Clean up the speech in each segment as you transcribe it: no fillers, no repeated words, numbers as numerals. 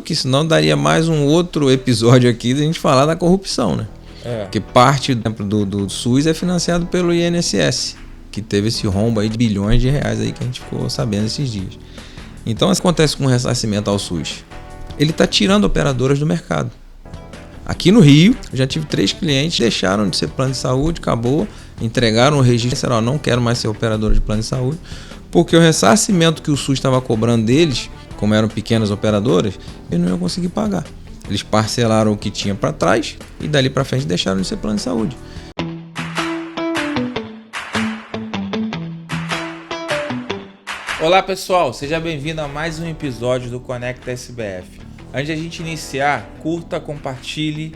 que senão daria mais um outro episódio aqui da gente falar da corrupção, né? Porque parte do SUS é financiado pelo INSS, que teve esse rombo aí de bilhões de reais aí que a gente ficou sabendo esses dias. Então, o que acontece com o ressarcimento ao SUS? Ele está tirando operadoras do mercado. Aqui no Rio, eu já tive 3 clientes, deixaram de ser plano de saúde, acabou, entregaram o registro, disseram, não quero mais ser operadora de plano de saúde, porque o ressarcimento que o SUS estava cobrando deles, como eram pequenas operadoras, eles não iam conseguir pagar. Eles parcelaram o que tinha para trás e dali para frente deixaram de ser plano de saúde. Olá pessoal, seja bem-vindo a mais um episódio do Conecta SBF. Antes de a gente iniciar, curta, compartilhe,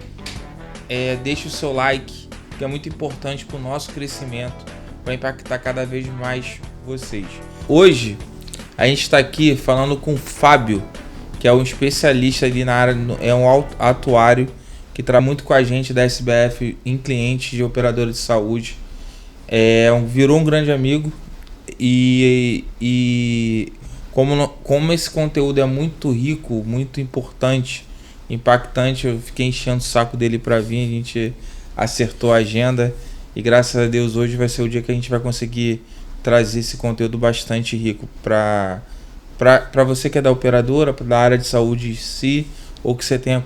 deixe o seu like, que é muito importante para o nosso crescimento, para impactar cada vez mais vocês. Hoje a gente está aqui falando com o Fábio, que é um especialista ali na área, é um atuário que trabalha muito com a gente da SBF em clientes de operadora de saúde. Virou um grande amigo e como esse conteúdo é muito rico, muito importante, impactante, eu fiquei enchendo o saco dele para vir, a gente acertou a agenda e graças a Deus hoje vai ser o dia que a gente vai conseguir trazer esse conteúdo bastante rico para você que é da operadora, da área de saúde em si, ou que você tenha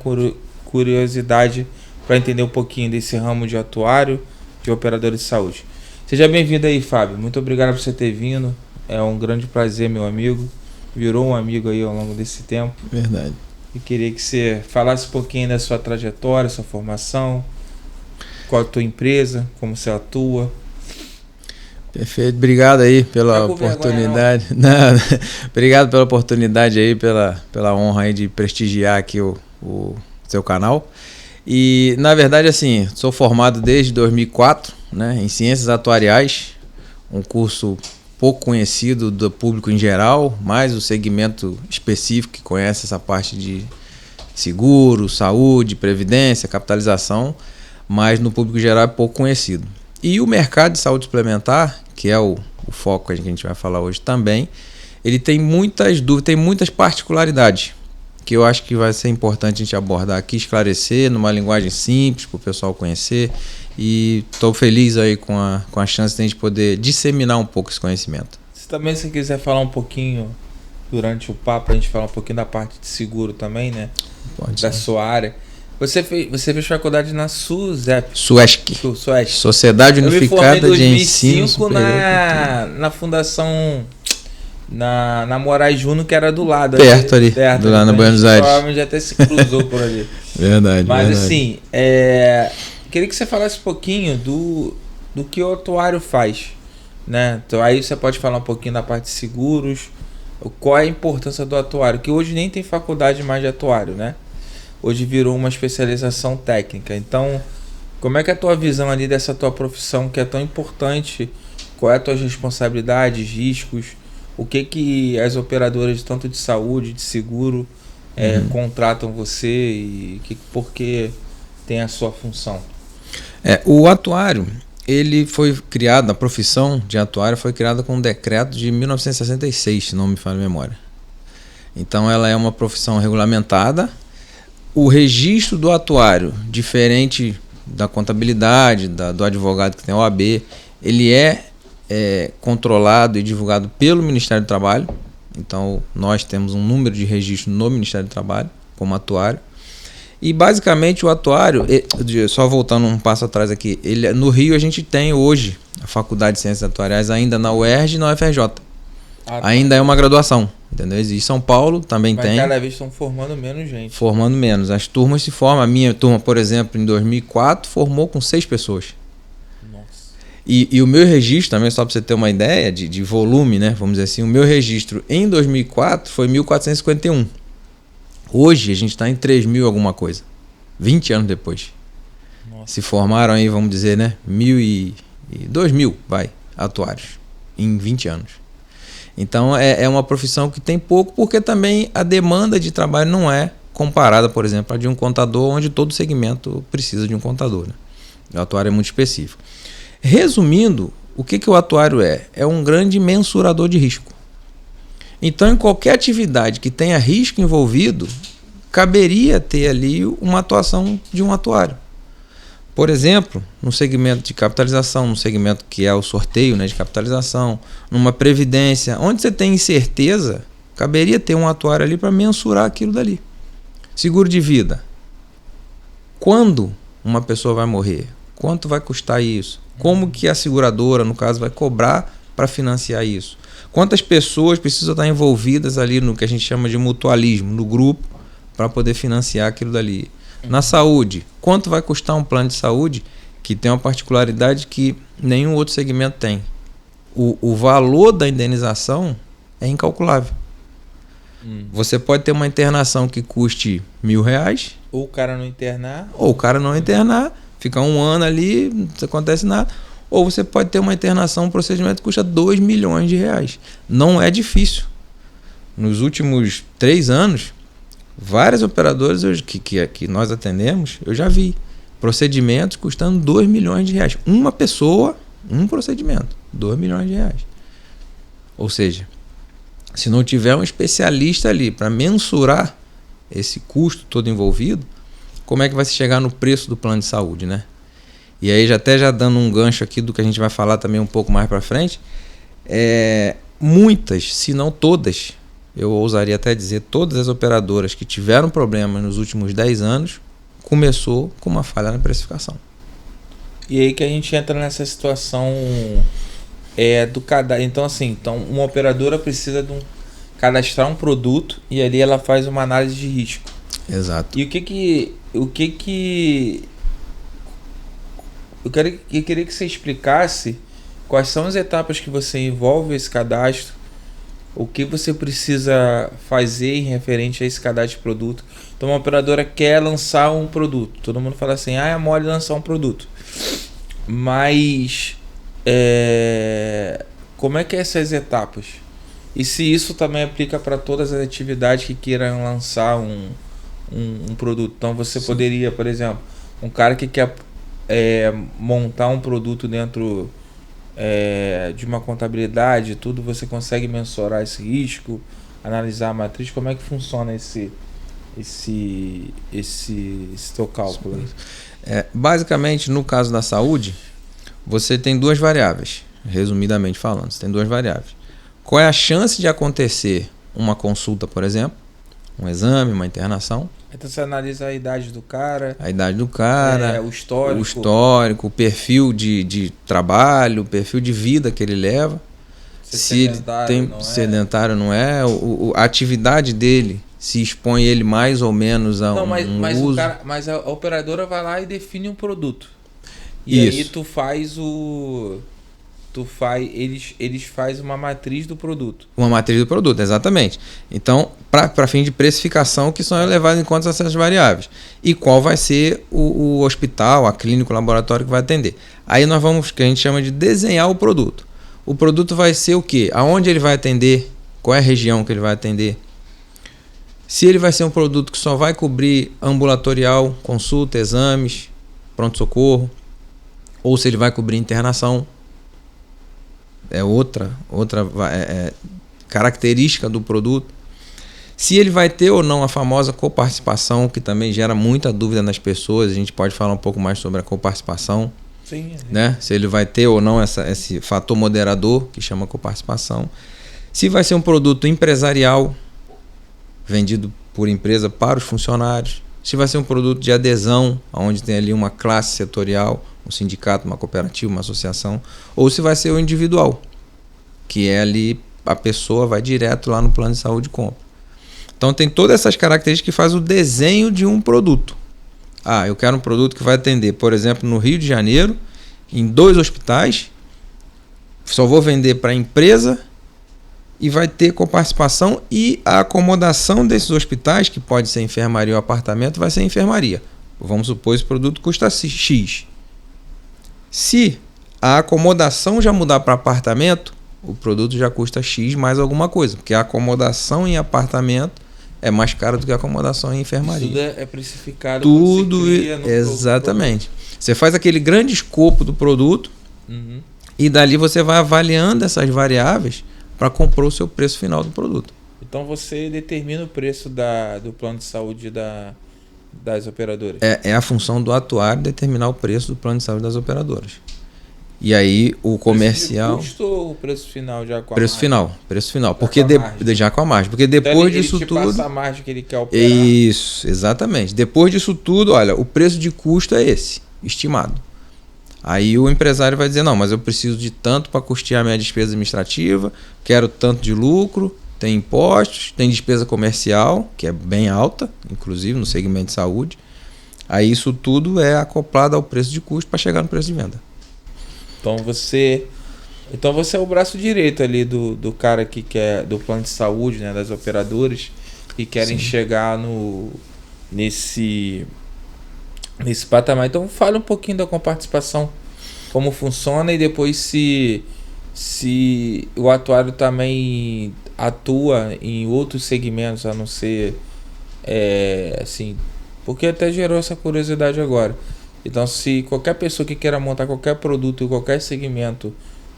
curiosidade para entender um pouquinho desse ramo de atuário, de operador de saúde. Seja bem-vindo aí, Fábio. Muito obrigado por você ter vindo. É um grande prazer, meu amigo. Virou um amigo aí ao longo desse tempo. Verdade. E queria que você falasse um pouquinho da sua trajetória, sua formação, qual a tua empresa, como você atua. Perfeito, obrigado aí pela oportunidade. Não, obrigado pela oportunidade aí, pela honra aí de prestigiar aqui o seu canal. E na verdade assim, sou formado desde 2004, né, em Ciências Atuariais, um curso pouco conhecido do público em geral, mas o segmento específico que conhece essa parte de seguro, saúde, previdência, capitalização, mas no público geral é pouco conhecido. E o mercado de saúde suplementar, que é o foco que a gente vai falar hoje também, ele tem muitas dúvidas, tem muitas particularidades, que eu acho que vai ser importante a gente abordar aqui, esclarecer numa linguagem simples para o pessoal conhecer. E estou feliz aí com a chance de a gente poder disseminar um pouco esse conhecimento. Se também você quiser falar um pouquinho durante o papo, a gente falar um pouquinho da parte de seguro também, né? Pode da ser. Sua área. Você fez faculdade na SUSEP. SUESC. Sociedade Unificada de Ensino Superior. Na Fundação... Na Moraes Júnior, que era do lado. Perto ali, do lado na Buenos Aires. Provavelmente até se cruzou por ali. Verdade. Mas verdade. assim, queria que você falasse um pouquinho do que o atuário faz, né? Então aí você pode falar um pouquinho da parte de seguros, qual é a importância do atuário, que hoje nem tem faculdade mais de atuário, né? Hoje virou uma especialização técnica. Então, como é que é a tua visão ali dessa tua profissão que é tão importante? Qual é as tuas responsabilidades, riscos? O que as operadoras tanto de saúde, de seguro, contratam você e por que tem a sua função? O atuário, ele foi criado, a profissão de atuário foi criada com um decreto de 1966, se não me falha a memória. Então ela é uma profissão regulamentada. O registro do atuário, diferente da contabilidade, do advogado que tem a OAB, ele é controlado e divulgado pelo Ministério do Trabalho. Então nós temos um número de registro no Ministério do Trabalho como atuário. E basicamente o atuário, só voltando um passo atrás aqui, no Rio a gente tem hoje a Faculdade de Ciências Atuariais ainda na UERJ e na UFRJ. Ainda é uma graduação, entendeu? Em São Paulo também tem. Mas cada vez estão formando menos gente. Formando menos. As turmas se formam. A minha turma, por exemplo, em 2004 formou com 6 pessoas. E o meu registro, também só para você ter uma ideia de volume, né? Vamos dizer assim, o meu registro em 2004 foi 1.451. Hoje a gente está em 3.000 alguma coisa. 20 anos depois. Nossa. Se formaram aí, vamos dizer, né? 2.000, atuários em 20 anos. Então é uma profissão que tem pouco, porque também a demanda de trabalho não é comparada, por exemplo, a de um contador, onde todo segmento precisa de um contador, né? O atuário é muito específico. Resumindo, o que o atuário é? É um grande mensurador de risco. Então, em qualquer atividade que tenha risco envolvido, caberia ter ali uma atuação de um atuário. Por exemplo, no segmento de capitalização, no segmento que é o sorteio, né, de capitalização, numa previdência, onde você tem incerteza, caberia ter um atuário ali para mensurar aquilo dali. Seguro de vida. Quando uma pessoa vai morrer? Quanto vai custar isso? Como que a seguradora, no caso, vai cobrar para financiar isso? Quantas pessoas precisam estar envolvidas ali no que a gente chama de mutualismo, no grupo, para poder financiar aquilo dali? Na saúde, quanto vai custar um plano de saúde que tem uma particularidade que nenhum outro segmento tem? O valor da indenização é incalculável. Você pode ter uma internação que custe R$1.000. Ou o cara não internar. Ou o cara não internar, fica um ano ali, não acontece nada. Ou você pode ter uma internação, um procedimento que custa R$2 milhões. Não é difícil. Nos últimos 3 anos, várias operadoras que nós atendemos, eu já vi procedimentos custando R$2 milhões. Uma pessoa, um procedimento, R$2 milhões. Ou seja, se não tiver um especialista ali para mensurar esse custo todo envolvido, como é que vai se chegar no preço do plano de saúde, né? E aí já dando um gancho aqui do que a gente vai falar também um pouco mais para frente, muitas, se não todas, eu ousaria até dizer, todas as operadoras que tiveram problemas nos últimos 10 anos, começou com uma falha na precificação. E aí que a gente entra nessa situação do cadastro. Então, assim, uma operadora precisa cadastrar um produto e ali ela faz uma análise de risco. Exato. E eu queria que você explicasse quais são as etapas que você envolve esse cadastro, o que você precisa fazer em referente a esse cadastro de produto. Então, uma operadora quer lançar um produto. Todo mundo fala assim, é mole lançar um produto. Mas como é que é essas etapas? E se isso também aplica para todas as atividades que queiram lançar um produto? Então você Sim. poderia, por exemplo, um cara que quer montar um produto dentro de uma contabilidade, tudo, você consegue mensurar esse risco, analisar a matriz, como é que funciona esse teu cálculo? Basicamente, no caso da saúde, você tem 2 variáveis, resumidamente falando, você tem 2 variáveis. Qual é a chance de acontecer uma consulta, por exemplo, um exame, uma internação? Então você analisa a idade do cara. A idade do cara, o histórico. O histórico, o perfil de trabalho, o perfil de vida que ele leva. Se ele tem sedentário, não é? A atividade dele, se expõe ele mais ou menos a uso. Mas a operadora vai lá e define um produto. E Isso. aí tu faz eles fazem uma matriz do produto. Uma matriz do produto, exatamente. Então, para fim de precificação, que são levadas em conta essas variáveis. E qual vai ser o hospital, a clínica, o laboratório que vai atender. Aí nós vamos, que a gente chama de desenhar o produto. O produto vai ser o quê? Aonde ele vai atender? Qual é a região que ele vai atender? Se ele vai ser um produto que só vai cobrir ambulatorial, consulta, exames, pronto-socorro, ou se ele vai cobrir internação. É outra característica do produto. Se ele vai ter ou não a famosa coparticipação, que também gera muita dúvida nas pessoas, a gente pode falar um pouco mais sobre a coparticipação. Sim. Né? Se ele vai ter ou não esse fator moderador, que chama coparticipação. Se vai ser um produto empresarial, vendido por empresa para os funcionários. Se vai ser um produto de adesão, onde tem ali uma classe setorial, um sindicato, uma cooperativa, uma associação, ou se vai ser o individual, que é ali a pessoa vai direto lá no plano de saúde e compra. Então tem todas essas características que faz o desenho de um produto. Eu quero um produto que vai atender, por exemplo, no Rio de Janeiro, em 2 hospitais, só vou vender para a empresa e vai ter coparticipação, e a acomodação desses hospitais, que pode ser enfermaria ou apartamento, vai ser enfermaria. Vamos supor que esse produto custa X. Se a acomodação já mudar para apartamento, o produto já custa X mais alguma coisa, porque a acomodação em apartamento é mais cara do que a acomodação em enfermaria. Tudo é precificado. Tudo, exatamente. Você faz aquele grande escopo do produto, e dali você vai avaliando essas variáveis para comprar o seu preço final do produto. Então você determina o preço do plano de saúde das operadoras? É a função do atuário determinar o preço do plano de saúde das operadoras. E aí o comercial... Preço de custo ou o preço final já com a preço margem? final, preço final. Já Porque já com a margem. Porque depois então disso ele tudo... passa a margem que ele quer operar. Isso, exatamente. Depois disso tudo, olha, o preço de custo é esse, estimado. Aí o empresário vai dizer, não, mas eu preciso de tanto para custear minha despesa administrativa, quero tanto de lucro, tem impostos, tem despesa comercial, que é bem alta, inclusive no segmento de saúde. Aí isso tudo é acoplado ao preço de custo para chegar no preço de venda. Então você é o braço direito ali do cara que quer, do plano de saúde, né, das operadoras, que querem chegar nesse patamar. Então fale um pouquinho da coparticipação, como funciona, e depois se o atuário também atua em outros segmentos, a não ser assim, porque até gerou essa curiosidade agora. Então, se qualquer pessoa que queira montar qualquer produto em qualquer segmento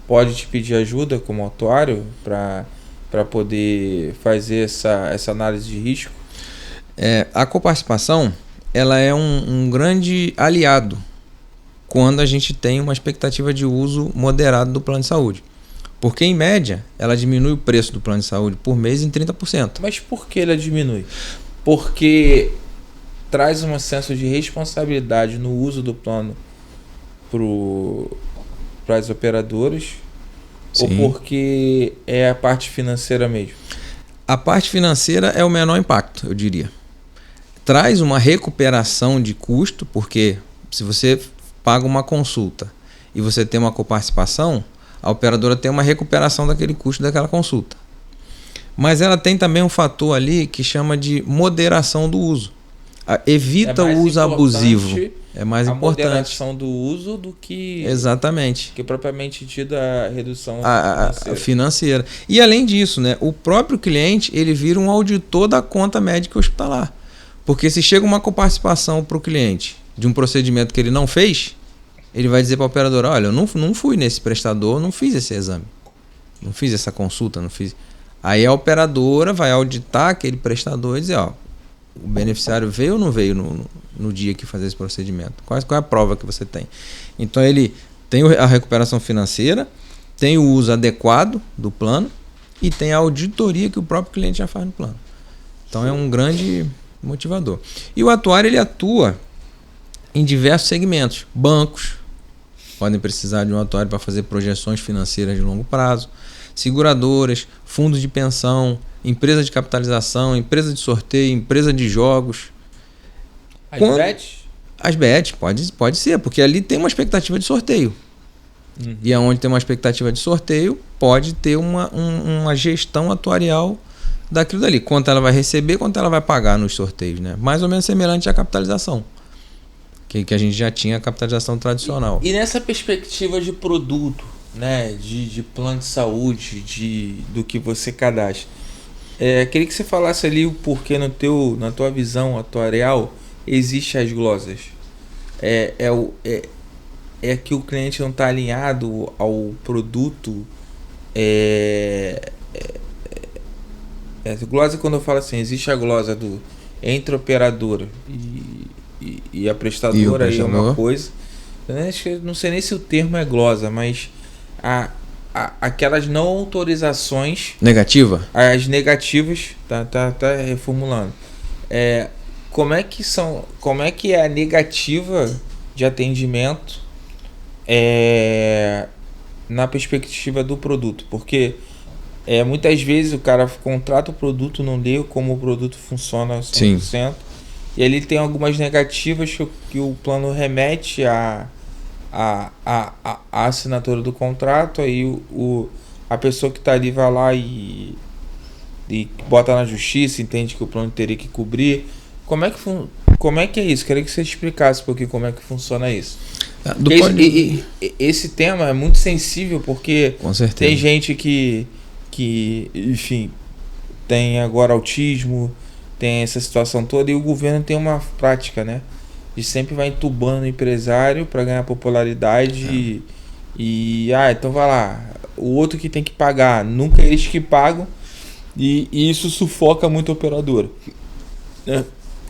pode te pedir ajuda como atuário para poder fazer essa análise de risco? A coparticipação, ela é um grande aliado quando a gente tem uma expectativa de uso moderado do plano de saúde. Porque, em média, ela diminui o preço do plano de saúde por mês em 30%. Mas por que ela diminui? Porque traz um senso de responsabilidade no uso do plano para as operadoras. Sim. Ou porque é a parte financeira mesmo? A parte financeira é o menor impacto, eu diria. Traz uma recuperação de custo, porque se você paga uma consulta e você tem uma coparticipação, a operadora tem uma recuperação daquele custo daquela consulta. Mas ela tem também um fator ali que chama de moderação do uso. Evita o uso abusivo. É mais importante. A moderação do uso do que... Exatamente. Que propriamente dita a redução financeira. E além disso, né, o próprio cliente ele vira um auditor da conta médica hospitalar. Porque se chega uma coparticipação para o cliente de um procedimento que ele não fez, ele vai dizer para a operadora, olha, eu não fui nesse prestador, não fiz esse exame. Não fiz essa consulta, não fiz... Aí a operadora vai auditar aquele prestador e dizer, ó, o beneficiário veio ou não veio no dia que fazer esse procedimento? Qual é a prova que você tem? Então ele tem a recuperação financeira, tem o uso adequado do plano e tem a auditoria que o próprio cliente já faz no plano. Então é um grande motivador. E o atuário ele atua em diversos segmentos. Bancos podem precisar de um atuário para fazer projeções financeiras de longo prazo. Seguradoras, fundos de pensão, empresa de capitalização, empresa de sorteio, empresa de jogos. As bets? As bets, pode ser, porque ali tem uma expectativa de sorteio. Uhum. E onde tem uma expectativa de sorteio, pode ter uma gestão atuarial daquilo dali. Quanto ela vai receber, quanto ela vai pagar nos sorteios, né? Mais ou menos semelhante à capitalização. Que a gente já tinha a capitalização tradicional. E nessa perspectiva de produto, né, de plano de saúde, do que você cadastra, queria que você falasse ali o porquê na tua visão atuarial existe as glosas. É que o cliente não está alinhado ao produto. Glosa, quando eu falo assim, existe a glosa entre a operadora e a prestadora, aí é uma coisa. Não sei nem se o termo é glosa, mas aquelas não autorizações negativa, as negativas, tá reformulando, como é que é a negativa de atendimento na perspectiva do produto, porque muitas vezes o cara contrata o produto, não lê como o produto funciona 100%. Sim. E ali tem algumas negativas que o plano remete à assinatura do contrato. Aí a pessoa que está ali vai lá e bota na justiça, entende que o plano teria que cobrir. Como é que é isso? Queria que você explicasse um pouquinho como é que funciona isso. Esse tema é muito sensível, porque tem gente que enfim, tem agora autismo, tem essa situação toda, e o governo tem uma prática, né, de sempre vai entubando o empresário para ganhar popularidade. Então vai lá, o outro que tem que pagar, nunca eles que pagam, E isso sufoca muito a operadora.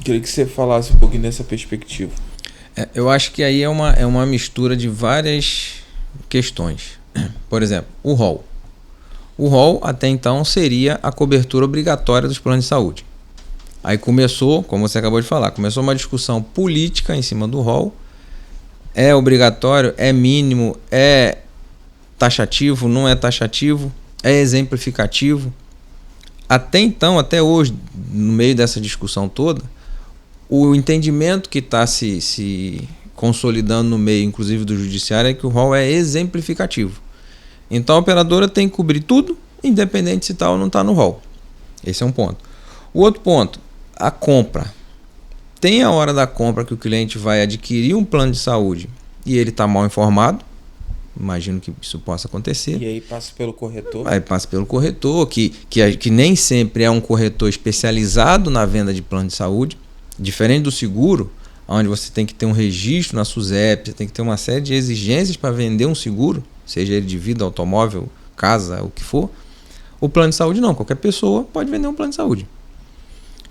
Queria que você falasse um pouquinho dessa perspectiva. Eu acho que aí é uma mistura de várias questões. Por exemplo, o rol. O rol, até então, seria a cobertura obrigatória dos planos de saúde. Aí começou, como você acabou de falar, começou uma discussão política em cima do rol. É obrigatório? É mínimo? É taxativo? Não é taxativo? É exemplificativo? Até então, até hoje, no meio dessa discussão toda, o entendimento que está se consolidando no meio, inclusive do judiciário, é que o rol é exemplificativo. Então a operadora tem que cobrir tudo, independente se está ou não está no rol. Esse é um ponto. O outro ponto, a compra. Tem a hora da compra que o cliente vai adquirir um plano de saúde e ele está mal informado. Imagino que isso possa acontecer. E aí passa pelo corretor? Aí passa pelo corretor, que nem sempre é um corretor especializado na venda de plano de saúde. Diferente do seguro, onde você tem que ter um registro na SUSEP, você tem que ter uma série de exigências para vender um seguro, seja ele de vida, automóvel, casa, o que for. O plano de saúde não, qualquer pessoa pode vender um plano de saúde.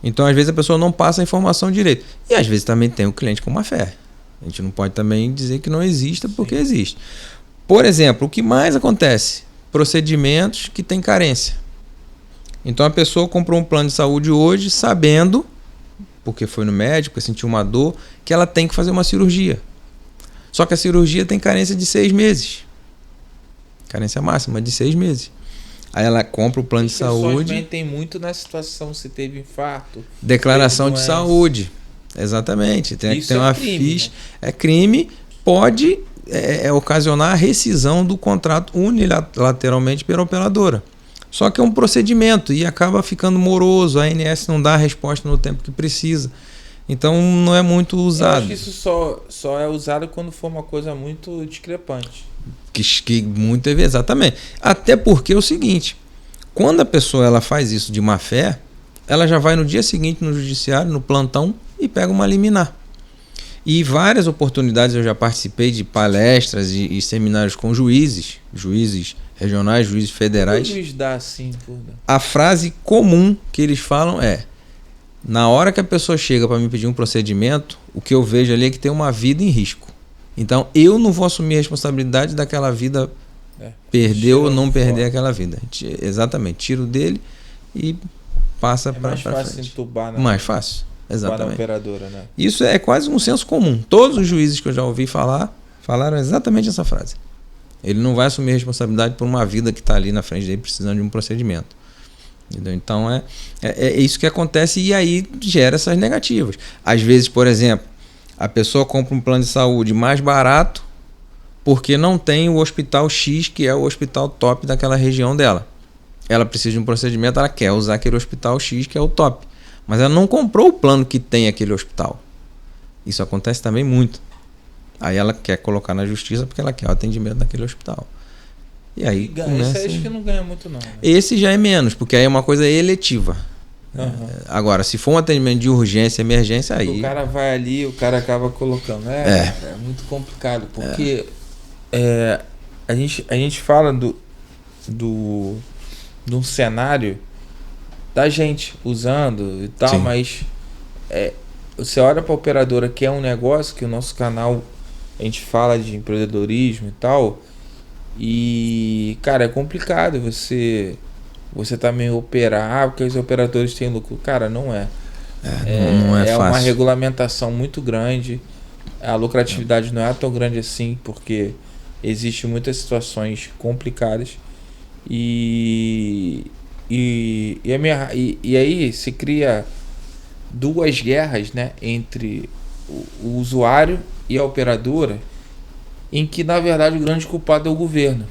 Então, às vezes, a pessoa não passa a informação direito. E, às vezes, também tem o cliente com má fé. A gente não pode também dizer que não exista, porque existe. Por exemplo, o que mais acontece? Procedimentos que têm carência. Então, a pessoa comprou um plano de saúde hoje, sabendo, porque foi no médico, sentiu uma dor, que ela tem que fazer uma cirurgia. Só que a cirurgia tem carência de 6 meses. Carência máxima de 6 meses. Aí ela compra o plano de saúde. Também tem muito na situação, se teve infarto. Declaração de saúde. Exatamente. Tem que ter uma ficha. Né? É crime, pode ocasionar a rescisão do contrato unilateralmente pela operadora. Só que é um procedimento e acaba ficando moroso. A ANS não dá a resposta no tempo que precisa. Então não é muito usado. Eu acho que isso só é usado quando for uma coisa muito discrepante. Que muito exatamente. Até porque é o seguinte, quando a pessoa ela faz isso de má fé, ela já vai no dia seguinte no judiciário, no plantão, e pega uma liminar. E várias oportunidades eu já participei de palestras e seminários com juízes regionais, juízes federais. O juiz dá assim, a frase comum que eles falam é: na hora que a pessoa chega para me pedir um procedimento, o que eu vejo ali é que tem uma vida em risco. Então, eu não vou assumir a responsabilidade daquela vida perder ou não perder aquela vida. Exatamente. Tiro dele e passa para frente. Mais fácil entubar, né? Mais fácil. Exatamente. Na operadora, né? Isso é quase um senso comum. Todos os juízes que eu já ouvi falar, falaram exatamente essa frase. Ele não vai assumir a responsabilidade por uma vida que está ali na frente dele precisando de um procedimento. Entendeu? Então, é isso que acontece e aí gera essas negativas. Às vezes, por exemplo, a pessoa compra um plano de saúde mais barato porque não tem o hospital X, que é o hospital top daquela região dela. Ela precisa de um procedimento, ela quer usar aquele hospital X, que é o top. Mas ela não comprou o plano que tem aquele hospital. Isso acontece também muito. Aí ela quer colocar na justiça porque ela quer o atendimento naquele hospital. E aí começa... Esse acho que não ganha muito não. Né? Esse já é menos, porque aí é uma coisa eletiva. Uhum. Agora, se for um atendimento de urgência, emergência, aí... O cara vai ali, o cara acaba colocando. É muito complicado, porque a gente fala de um cenário da gente usando e tal, sim, mas você olha para a operadora, que é um negócio que o nosso canal a gente fala de empreendedorismo e tal, e cara, é complicado você também operar, porque os operadores têm lucro. Cara, não é. Não é fácil. Uma regulamentação muito grande, a lucratividade não é tão grande assim, porque existem muitas situações complicadas e aí se cria duas guerras, né, entre o usuário e a operadora, em que na verdade o grande culpado é o governo,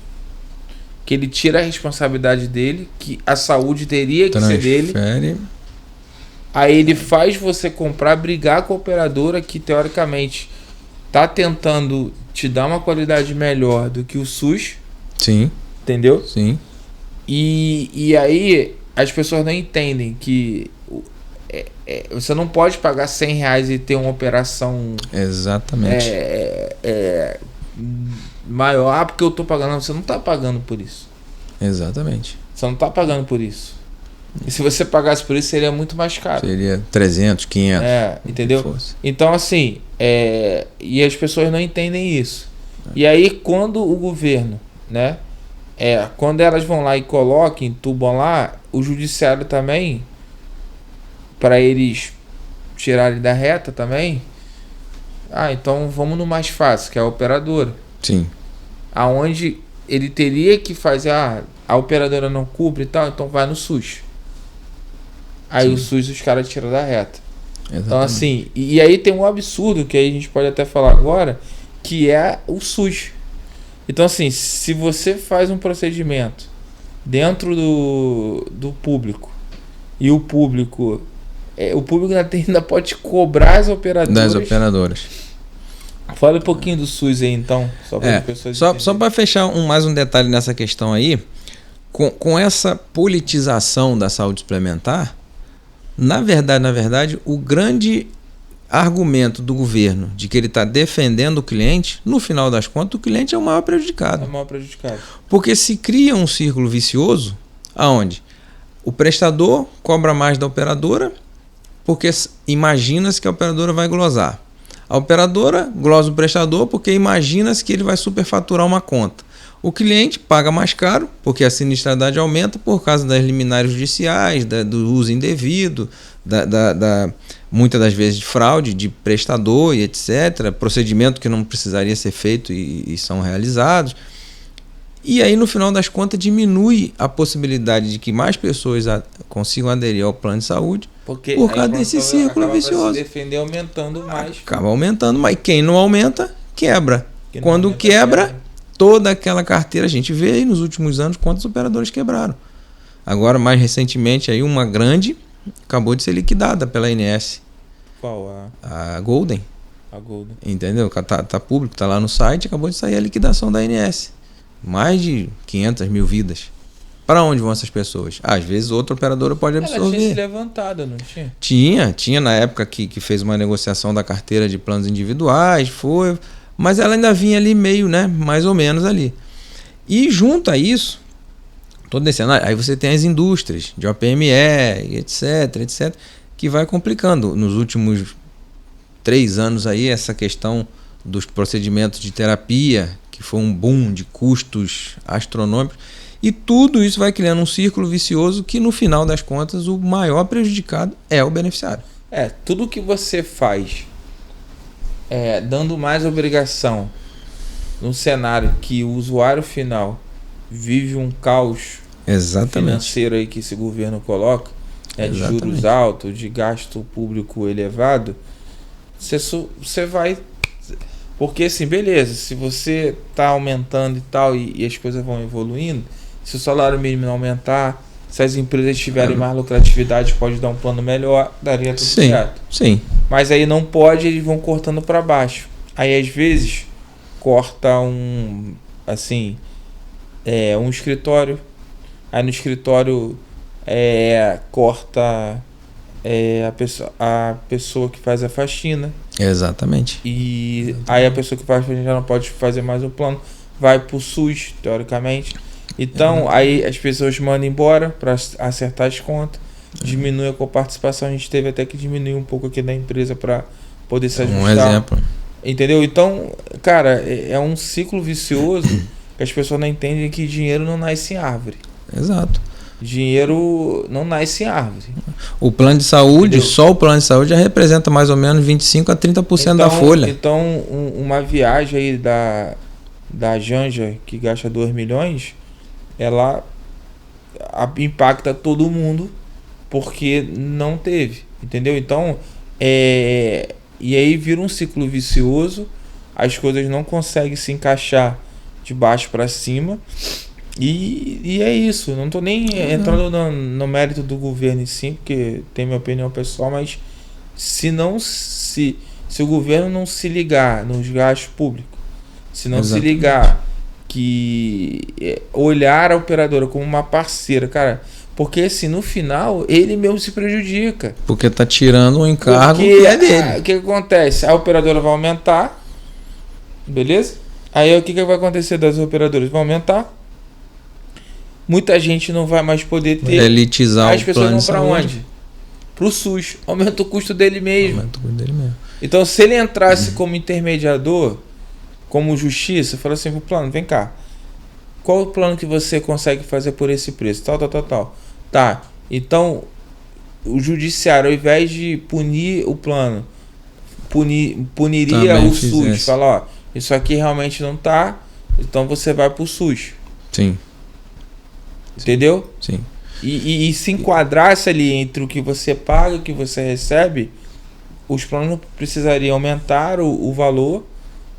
que ele tira a responsabilidade dele, que a saúde teria que ser dele. Aí ele faz você comprar, brigar com a operadora que teoricamente tá tentando te dar uma qualidade melhor do que o SUS. Sim. Entendeu? Sim. E aí as pessoas não entendem que você não pode pagar R$100 e ter uma operação... Exatamente. Maior, porque eu tô pagando. Você não tá pagando por isso. Exatamente. Você não tá pagando por isso. E se você pagasse por isso, seria muito mais caro. Seria 300, 500. Entendeu? Então, assim, e as pessoas não entendem isso. E aí, quando o governo, né? Quando elas vão lá e colocam, entubam lá, o judiciário também, para eles tirarem da reta também, então vamos no mais fácil, que é a operadora. Sim. Aonde ele teria que fazer, a operadora não cumpre e tal, então vai no SUS. Aí Sim. O SUS os caras tiram da reta. Exatamente. Então assim, e aí tem um absurdo que aí a gente pode até falar agora, que é o SUS. Então assim, se você faz um procedimento dentro do público e o público ainda pode cobrar as operadoras. Das operadoras. Fala um pouquinho do SUS aí então, só para as pessoas só para fechar mais um detalhe nessa questão aí, com essa politização da saúde suplementar, na verdade, o grande argumento do governo de que ele está defendendo o cliente, no final das contas, o cliente é o maior prejudicado. É o maior prejudicado. Porque se cria um círculo vicioso, aonde o prestador cobra mais da operadora, porque imagina-se que a operadora vai glosar. A operadora glosa o prestador porque imagina-se que ele vai superfaturar uma conta. O cliente paga mais caro, porque a sinistralidade aumenta por causa das liminares judiciais, do uso indevido, muitas das vezes de fraude, de prestador e etc. Procedimento que não precisaria ser feito e são realizados. E aí, no final das contas, diminui a possibilidade de que mais pessoas consigam aderir ao plano de saúde porque por causa desse círculo vicioso. Se defender aumentando mais. Acaba aumentando, mas quem não aumenta, quebra. Quando quebra, toda aquela carteira, a gente vê aí nos últimos anos quantos operadores quebraram. Agora, mais recentemente, aí uma grande acabou de ser liquidada pela ANS. Qual? A Golden. A Golden. Entendeu? Tá público, tá lá no site, acabou de sair a liquidação da ANS. Mais de 500 mil vidas. Para onde vão essas pessoas? Às vezes outra operadora pode absorver. Ela tinha se levantado, não tinha? Tinha na época que fez uma negociação da carteira de planos individuais, mas ela ainda vinha ali meio, né? Mais ou menos ali. E junto a isso, todo esse cenário, aí você tem as indústrias de OPME, etc, que vai complicando. Nos últimos 3 anos aí, essa questão dos procedimentos de terapia, que foi um boom de custos astronômicos, e tudo isso vai criando um círculo vicioso que no final das contas o maior prejudicado é o beneficiário. Tudo que você faz dando mais obrigação num cenário que o usuário final vive um caos financeiro aí que esse governo coloca, de juros altos, de gasto público elevado, você vai... Porque assim, beleza, se você está aumentando e tal, e as coisas vão evoluindo, se o salário mínimo não aumentar, se as empresas tiverem mais lucratividade, pode dar um plano melhor, daria tudo certo. Sim. Mas aí não pode, eles vão cortando para baixo. Aí às vezes corta um escritório, aí no escritório corta a pessoa que faz a faxina. Exatamente. E aí a pessoa que faz a faxina já não pode fazer mais o plano, vai pro SUS, teoricamente. Então, aí as pessoas mandam embora para acertar as contas, diminui a coparticipação. A gente teve até que diminuir um pouco aqui da empresa para poder se ajustar. Um exemplo. Entendeu? Então, cara, é um ciclo vicioso que as pessoas não entendem que dinheiro não nasce em árvore. Exato. Dinheiro não nasce em árvore. O plano de saúde, entendeu? Só o plano de saúde já representa mais ou menos 25% a 30% da folha. Então, uma viagem aí da Janja, que gasta 2 milhões, ela impacta todo mundo porque não teve, entendeu? Então, e aí vira um ciclo vicioso, as coisas não conseguem se encaixar de baixo para cima e é isso. Não tô nem entrando no mérito do governo em si, porque tem minha opinião pessoal, mas se o governo não se ligar nos gastos públicos, se não se ligar que olhar a operadora como uma parceira, cara, porque assim, no final, ele mesmo se prejudica. Porque tá tirando um encargo que é dele. O que acontece? A operadora vai aumentar, beleza? Aí o que vai acontecer das operadoras? Vai aumentar. muita gente não vai mais poder ter. Elitizar as pessoas vão para onde? Pro SUS. Aumenta o custo dele mesmo. Então, se ele entrasse como intermediador, como justiça, fala assim pro plano, vem cá, qual o plano que você consegue fazer por esse preço? Tal. Tá, então o judiciário, ao invés de punir o plano, puniria também o SUS. Fala, ó, isso aqui realmente não tá, então você vai pro SUS. Sim. Entendeu? Sim. E se enquadrasse ali entre o que você paga e o que você recebe, os planos precisariam aumentar o valor.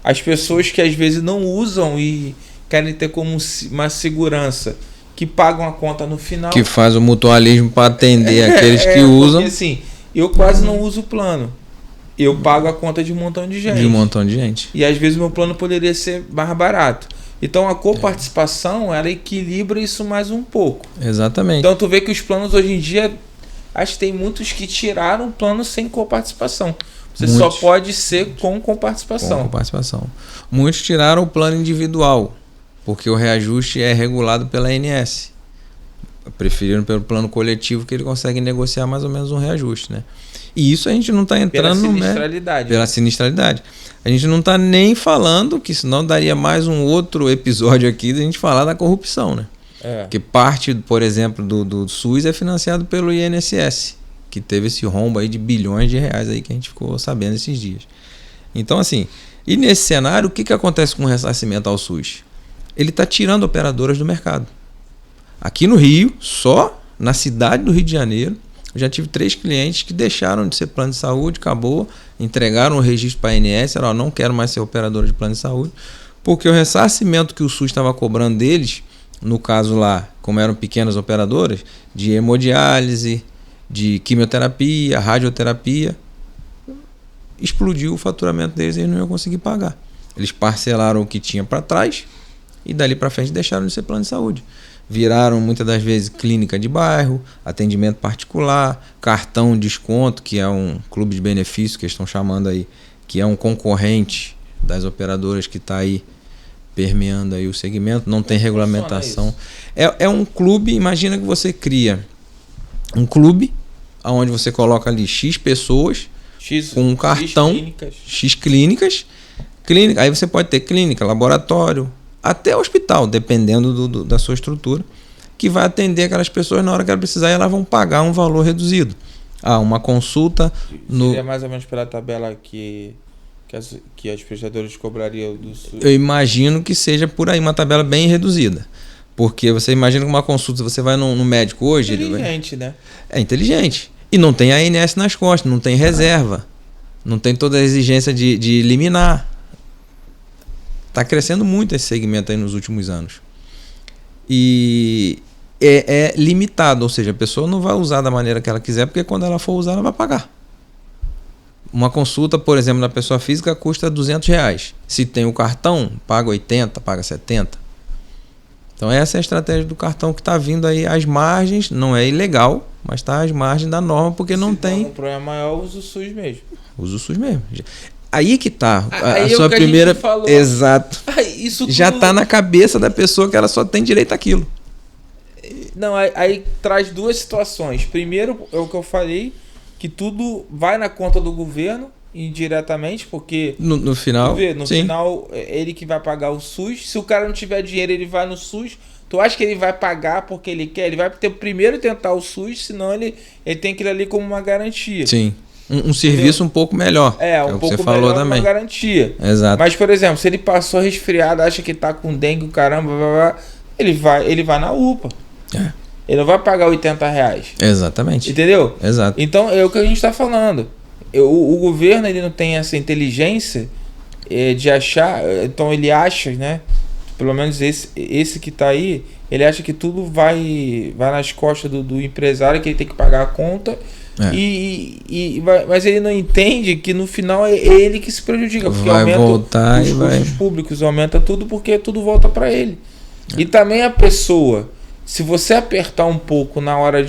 As pessoas que às vezes não usam e querem ter como uma segurança, que pagam a conta no final. Que faz o mutualismo para atender aqueles que usam. Porque assim, eu quase não uso o plano. Eu pago a conta de um montão de gente. E às vezes o meu plano poderia ser mais barato. Então a coparticipação, ela equilibra isso mais um pouco. Exatamente. Então tu vê que os planos hoje em dia, acho que tem muitos que tiraram o plano sem coparticipação. Você só pode ser com coparticipação. Com coparticipação. Muitos tiraram o plano individual, porque o reajuste é regulado pela ANS. Preferiram pelo plano coletivo, que ele consegue negociar mais ou menos um reajuste, né? E isso a gente não está entrando pela sinistralidade. Pela sinistralidade. A gente não está nem falando, que senão daria mais um outro episódio aqui de a gente falar da corrupção, né? Porque parte, por exemplo, do SUS é financiado pelo INSS, que teve esse rombo aí de bilhões de reais aí que a gente ficou sabendo esses dias. Então, assim, e nesse cenário, o que acontece com o ressarcimento ao SUS? Ele está tirando operadoras do mercado. Aqui no Rio, só na cidade do Rio de Janeiro, eu já tive 3 clientes que deixaram de ser plano de saúde, acabou, entregaram o registro para a ANS, falaram, não quero mais ser operador de plano de saúde, porque o ressarcimento que o SUS estava cobrando deles, no caso lá, como eram pequenas operadoras, de hemodiálise, de quimioterapia, radioterapia, explodiu o faturamento deles e eles não iam conseguir pagar. Eles parcelaram o que tinha para trás e dali para frente deixaram de ser plano de saúde. Viraram muitas das vezes clínica de bairro, atendimento particular, cartão desconto, que é um clube de benefício que eles estão chamando aí, que é um concorrente das operadoras que está aí permeando aí o segmento, não tem regulamentação. É um clube, imagina que você cria um clube onde você coloca ali X pessoas com um cartão, X clínicas, aí você pode ter clínica, laboratório, até hospital, dependendo da sua estrutura, que vai atender aquelas pessoas na hora que ela precisar e elas vão pagar um valor reduzido. Uma consulta... Seria mais ou menos pela tabela que as prestadoras cobrariam do SUS? Eu imagino que seja por aí, uma tabela bem reduzida. Porque você imagina que uma consulta, você vai no médico hoje... Inteligente, né? É inteligente. E não tem ANS nas costas, não tem reserva, não tem toda a exigência de liminar. Está crescendo muito esse segmento aí nos últimos anos. E é limitado, ou seja, a pessoa não vai usar da maneira que ela quiser, porque quando ela for usar, ela vai pagar. Uma consulta, por exemplo, da pessoa física custa R$200. Se tem o cartão, paga 80, paga 70. Então essa é a estratégia do cartão que está vindo aí às margens, não é ilegal, mas está às margens da norma, porque não tem... Se um problema maior, usa o SUS mesmo. Usa o SUS mesmo. Aí que tá. A sua primeira. Exato. Isso já tudo... tá na cabeça da pessoa que ela só tem direito àquilo. Não, aí traz duas situações. Primeiro, é o que eu falei, que tudo vai na conta do governo, indiretamente, porque... No final. No final, é ele que vai pagar o SUS. Se o cara não tiver dinheiro, ele vai no SUS. Tu acha que ele vai pagar porque ele quer? Ele vai primeiro tentar o SUS, senão ele tem aquilo ali como uma garantia. Sim. Um serviço um pouco melhor. Um pouco você falou melhor, também. Uma garantia. Exato. Mas, por exemplo, se ele passou resfriado, acha que tá com dengue, caramba, ele vai na UPA. Ele não vai pagar R$80. Exatamente. Entendeu? Exato. Então, é o que a gente tá falando. O governo, ele não tem essa inteligência de achar, então ele acha, né? Pelo menos esse que tá aí, ele acha que tudo vai nas costas do empresário, que ele tem que pagar a conta. Mas ele não entende que no final é ele que se prejudica, porque aumenta os custos públicos, aumenta tudo, porque tudo volta para ele. E também a pessoa, se você apertar um pouco na hora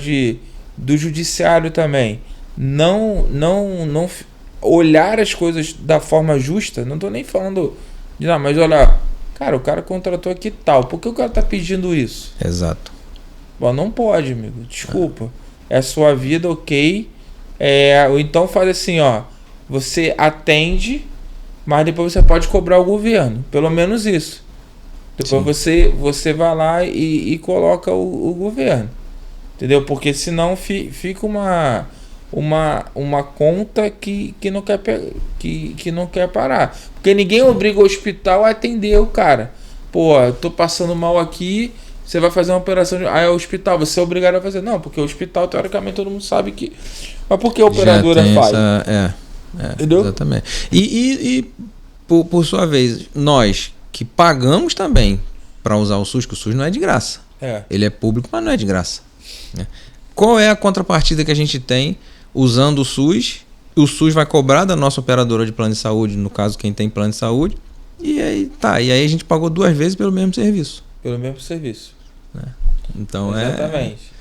do judiciário também, não olhar as coisas da forma justa, não tô nem falando de mas olha, cara, o cara contratou aqui tal, por que o cara tá pedindo isso? Exato. Bom, não pode, amigo. Desculpa. É a sua vida, ok. Ou então faz assim, ó. Você atende, mas depois você pode cobrar o governo. Pelo menos isso. Depois você vai lá e coloca o governo. Entendeu? Porque senão fica uma conta que não quer que não quer parar. Porque ninguém obriga o hospital a atender o cara. Pô, eu tô passando mal aqui, você vai fazer uma operação de... é o hospital, você é obrigado a fazer. Não, porque o hospital, teoricamente, todo mundo sabe que... Mas por que a operadora faz? Entendeu? Exatamente. E por sua vez, nós que pagamos também para usar o SUS, que o SUS não é de graça. Ele é público, mas não é de graça. Qual é a contrapartida que a gente tem usando o SUS? O SUS vai cobrar da nossa operadora de plano de saúde, no caso quem tem plano de saúde, e aí a gente pagou 2 vezes pelo mesmo serviço. Pelo mesmo serviço. Então exatamente.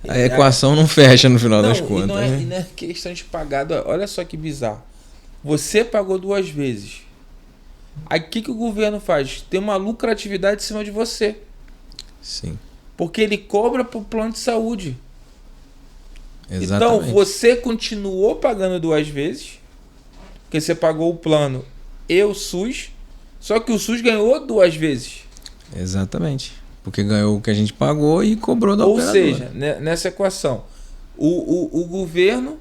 A equação não fecha no final das contas. E não é questão de pagar. Olha só que bizarro. Você pagou 2 vezes. Aí o que o governo faz? Tem uma lucratividade em cima de você. Sim. Porque ele cobra pro plano de saúde. Exatamente. Então você continuou pagando 2 vezes. Porque você pagou o plano e o SUS. Só que o SUS ganhou 2 vezes. Exatamente. Porque ganhou o que a gente pagou e cobrou da operadora. Ou seja, nessa equação, o governo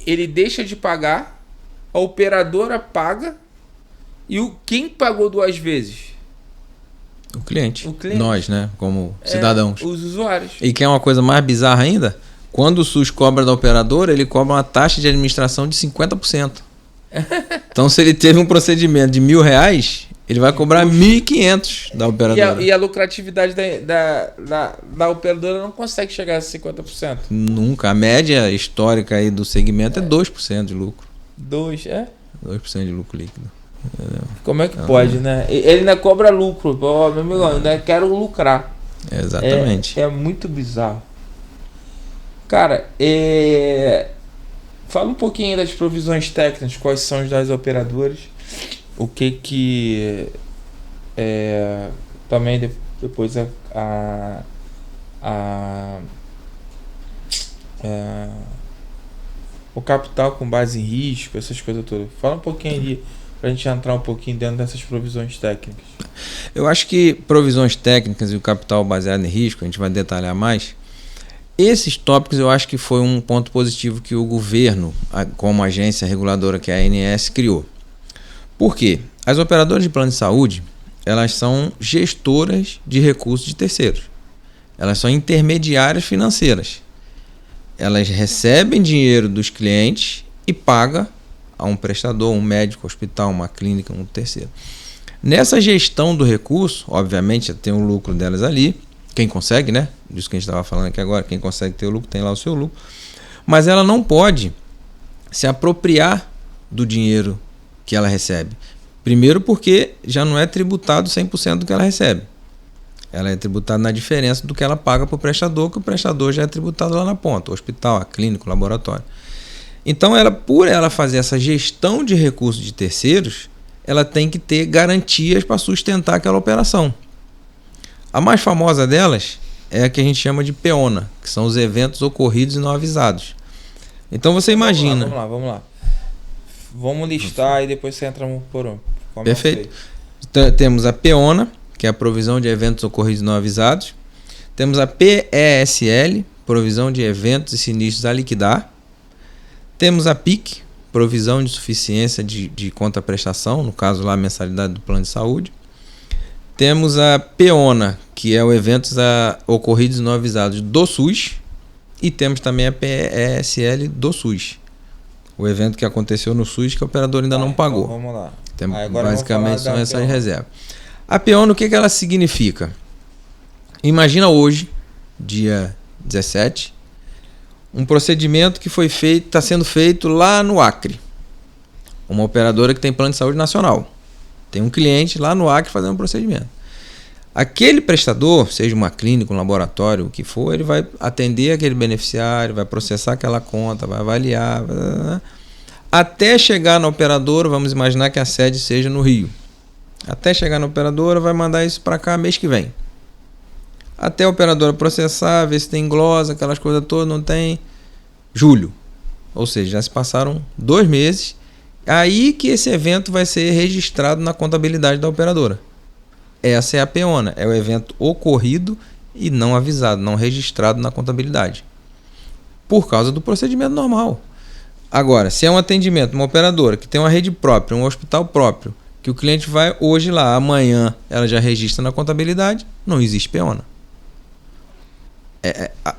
ele deixa de pagar, a operadora paga e quem pagou 2 vezes? O cliente. Nós, né? Como cidadãos. Os usuários. E que é uma coisa mais bizarra ainda, quando o SUS cobra da operadora, ele cobra uma taxa de administração de 50%. Então, se ele teve um procedimento de R$1.000, ele vai cobrar 1.500 da operadora. E a lucratividade da operadora não consegue chegar a 50%. Nunca. A média histórica aí do segmento é 2% de lucro. 2% de lucro líquido. Como é que pode, né? Ele ainda cobra lucro. Ó, meu amigo, eu ainda quero lucrar. Exatamente. É muito bizarro. Cara, fala um pouquinho das provisões técnicas, quais são as das operadoras, o que também depois o capital com base em risco, essas coisas todas. Fala um pouquinho ali, pra gente entrar um pouquinho dentro dessas provisões técnicas. Eu acho que provisões técnicas e o capital baseado em risco, a gente vai detalhar mais. Esses tópicos eu acho que foi um ponto positivo que o governo, como agência reguladora que é a ANS, criou. Por quê? As operadoras de plano de saúde, elas são gestoras de recursos de terceiros. Elas são intermediárias financeiras. Elas recebem dinheiro dos clientes e pagam a um prestador, um médico, um hospital, uma clínica, um terceiro. Nessa gestão do recurso, obviamente, tem o lucro delas ali. Quem consegue, né? Disso que a gente estava falando aqui agora, quem consegue ter o lucro, tem lá o seu lucro. Mas ela não pode se apropriar do dinheiro que ela recebe. Primeiro porque já não é tributado 100% do que ela recebe. Ela é tributada na diferença do que ela paga para o prestador, que o prestador já é tributado lá na ponta, o hospital, a clínica, o laboratório. Então, por ela fazer essa gestão de recursos de terceiros, ela tem que ter garantias para sustentar aquela operação. A mais famosa delas é a que a gente chama de PEONA, que são os eventos ocorridos e não avisados. Então você imagina... Vamos lá. Vamos listar e depois você entra um por um. Perfeito. Então, temos a PEONA, que é a provisão de eventos ocorridos e não avisados. Temos a PESL, provisão de eventos e sinistros a liquidar. Temos a PIC, provisão de suficiência de contraprestação, no caso lá a mensalidade do plano de saúde. Temos a PEONA, que é o eventos ocorridos e não avisados do SUS. E temos também a PESL do SUS. O evento que aconteceu no SUS que a operadora ainda não pagou. Então vamos lá. Basicamente são essas reservas. A PEONA, o que ela significa? Imagina hoje, dia 17, um procedimento que está sendo feito lá no Acre. Uma operadora que tem plano de saúde nacional. Tem um cliente lá no Acre fazendo um procedimento. Aquele prestador, seja uma clínica, um laboratório, o que for, ele vai atender aquele beneficiário, vai processar aquela conta, vai avaliar, até chegar na operadora. Vamos imaginar que a sede seja no Rio. Até chegar na operadora, vai mandar isso para cá mês que vem. até a operadora processar, ver se tem glosa, aquelas coisas todas, não tem. Julho. Ou seja, já se passaram 2 meses. Aí que esse evento vai ser registrado na contabilidade da operadora. Essa é a PEONA, é o evento ocorrido e não avisado, não registrado na contabilidade. Por causa do procedimento normal. Agora, se é um atendimento, uma operadora que tem uma rede própria, um hospital próprio, que o cliente vai hoje lá, amanhã ela já registra na contabilidade, não existe PEONA.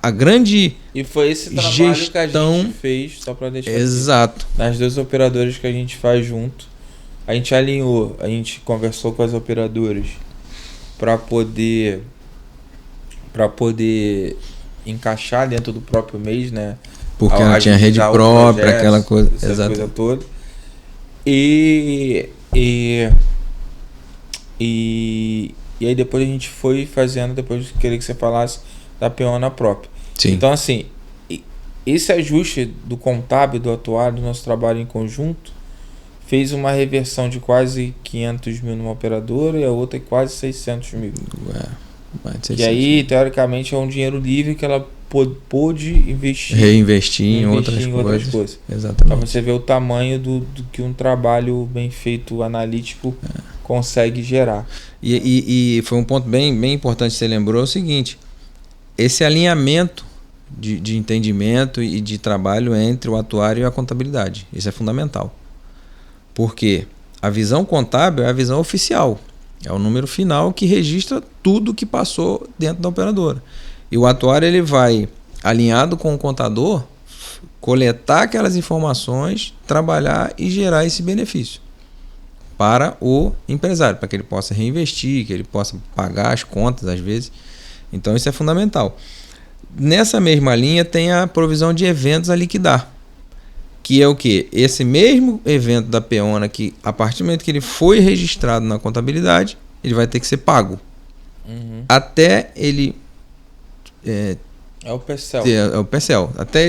A grande E foi esse trabalho gestão que a gente fez, só para deixar exato aqui, nas 2 operadoras que a gente faz junto. A gente alinhou, a gente conversou com as operadoras para poder encaixar dentro do próprio mês, né? Porque ela tinha rede própria, projeto, aquela coisa, essa coisa toda. E aí depois a gente foi fazendo, depois queria que você falasse da PEONA própria. Sim. Então assim, esse ajuste do contábil, do atuário, do nosso trabalho em conjunto, fez uma reversão de quase 500 mil numa operadora e a outra quase 600 mil. E aí, teoricamente, é um dinheiro livre que ela pôde reinvestir em outras coisas. Exatamente. Para você ver o tamanho do que um trabalho bem feito, analítico, consegue gerar. E foi um ponto bem importante que você lembrou, é o seguinte: esse alinhamento de entendimento e de trabalho entre o atuário e a contabilidade. Isso é fundamental. Porque a visão contábil é a visão oficial. É o número final que registra tudo que passou dentro da operadora. E o atuário ele vai, alinhado com o contador, coletar aquelas informações, trabalhar e gerar esse benefício para o empresário, para que ele possa reinvestir, que ele possa pagar as contas às vezes. Então isso é fundamental. Nessa mesma linha tem a provisão de eventos a liquidar, que é o quê? Esse mesmo evento da PEONA, que a partir do momento que ele foi registrado na contabilidade, ele vai ter que ser pago. Até ele... É o PECEL. É o PECEL. Até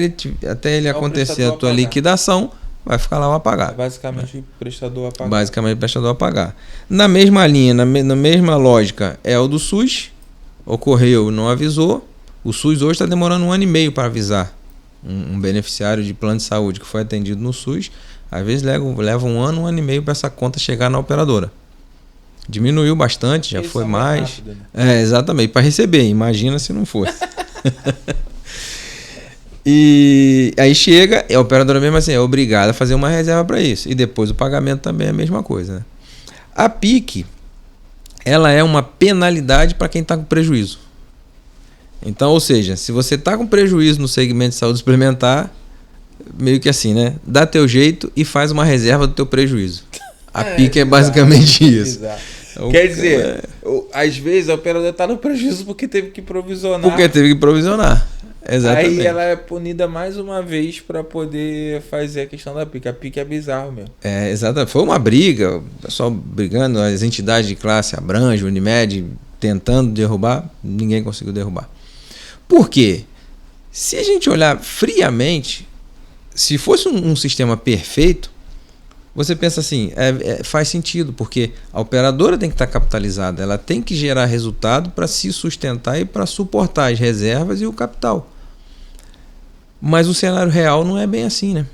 ele acontecer a tua liquidação, vai ficar lá o a pagar. Basicamente o prestador a pagar. Basicamente o prestador a pagar. Na mesma linha, na mesma lógica, é o do SUS. Ocorreu, não avisou. O SUS hoje está demorando 1 ano e meio para avisar um beneficiário de plano de saúde que foi atendido no SUS. Às vezes leva 1 ano, 1 ano e meio para essa conta chegar na operadora. Diminuiu bastante, já foi mais. Rápido, né? Exatamente, para receber. Imagina se não fosse. E aí chega, a operadora mesmo assim é obrigada a fazer uma reserva para isso. E depois o pagamento também é a mesma coisa, né? A PIC, ela é uma penalidade para quem está com prejuízo. Então, ou seja, se você está com prejuízo no segmento de saúde suplementar, meio que assim, né? Dá teu jeito e faz uma reserva do teu prejuízo. A PIC é basicamente isso. Então, quer dizer, às vezes a operadora está no prejuízo porque teve que provisionar. Exatamente. Aí ela é punida mais uma vez para poder fazer a questão da PIC. A PIC é bizarro mesmo. Exatamente. Foi uma briga, o pessoal brigando, as entidades de classe, Abrange, Unimed, tentando derrubar, ninguém conseguiu derrubar. Por quê? Se a gente olhar friamente, se fosse um sistema perfeito, você pensa assim, faz sentido, porque a operadora tem que estar capitalizada, ela tem que gerar resultado para se sustentar e para suportar as reservas e o capital. Mas o cenário real não é bem assim, né?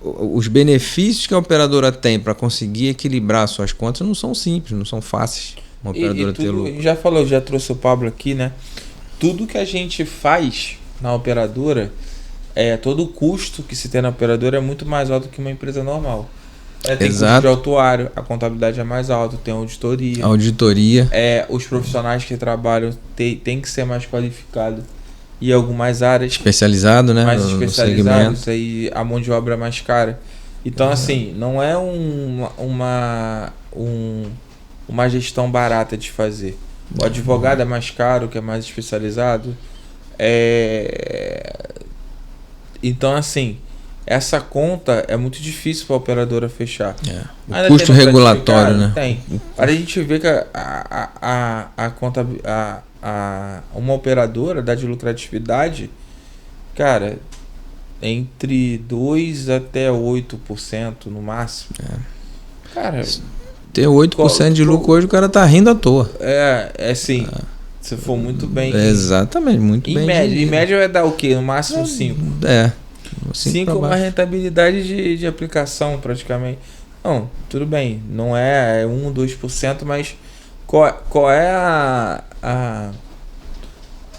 Os benefícios que a operadora tem para conseguir equilibrar suas contas não são simples, não são fáceis. Uma operadora ter lucro. Já trouxe o Pablo aqui, né? Tudo que a gente faz na operadora, todo o custo que se tem na operadora é muito mais alto que uma empresa normal. Tem custo de autuário, a contabilidade é mais alta, tem auditoria. Os profissionais que trabalham tem que ser mais qualificados e algumas áreas especializado, né? Mais especializados, aí a mão de obra é mais cara. Então, assim, não é uma gestão barata de fazer. O advogado é mais caro, que é mais especializado. Então, assim, essa conta é muito difícil para a operadora fechar. O custo regulatório, né? Tem. Para a gente ver que uma operadora dá de lucratividade, cara, entre 2% até 8% no máximo. Cara, ter 8% de lucro hoje, o cara tá rindo à toa. Assim, Se for muito bem... Exatamente, muito bem. Em média vai dar o quê? No máximo 5. 5 é uma rentabilidade de aplicação, praticamente. Não, tudo bem. Não é 1, 2%, mas qual é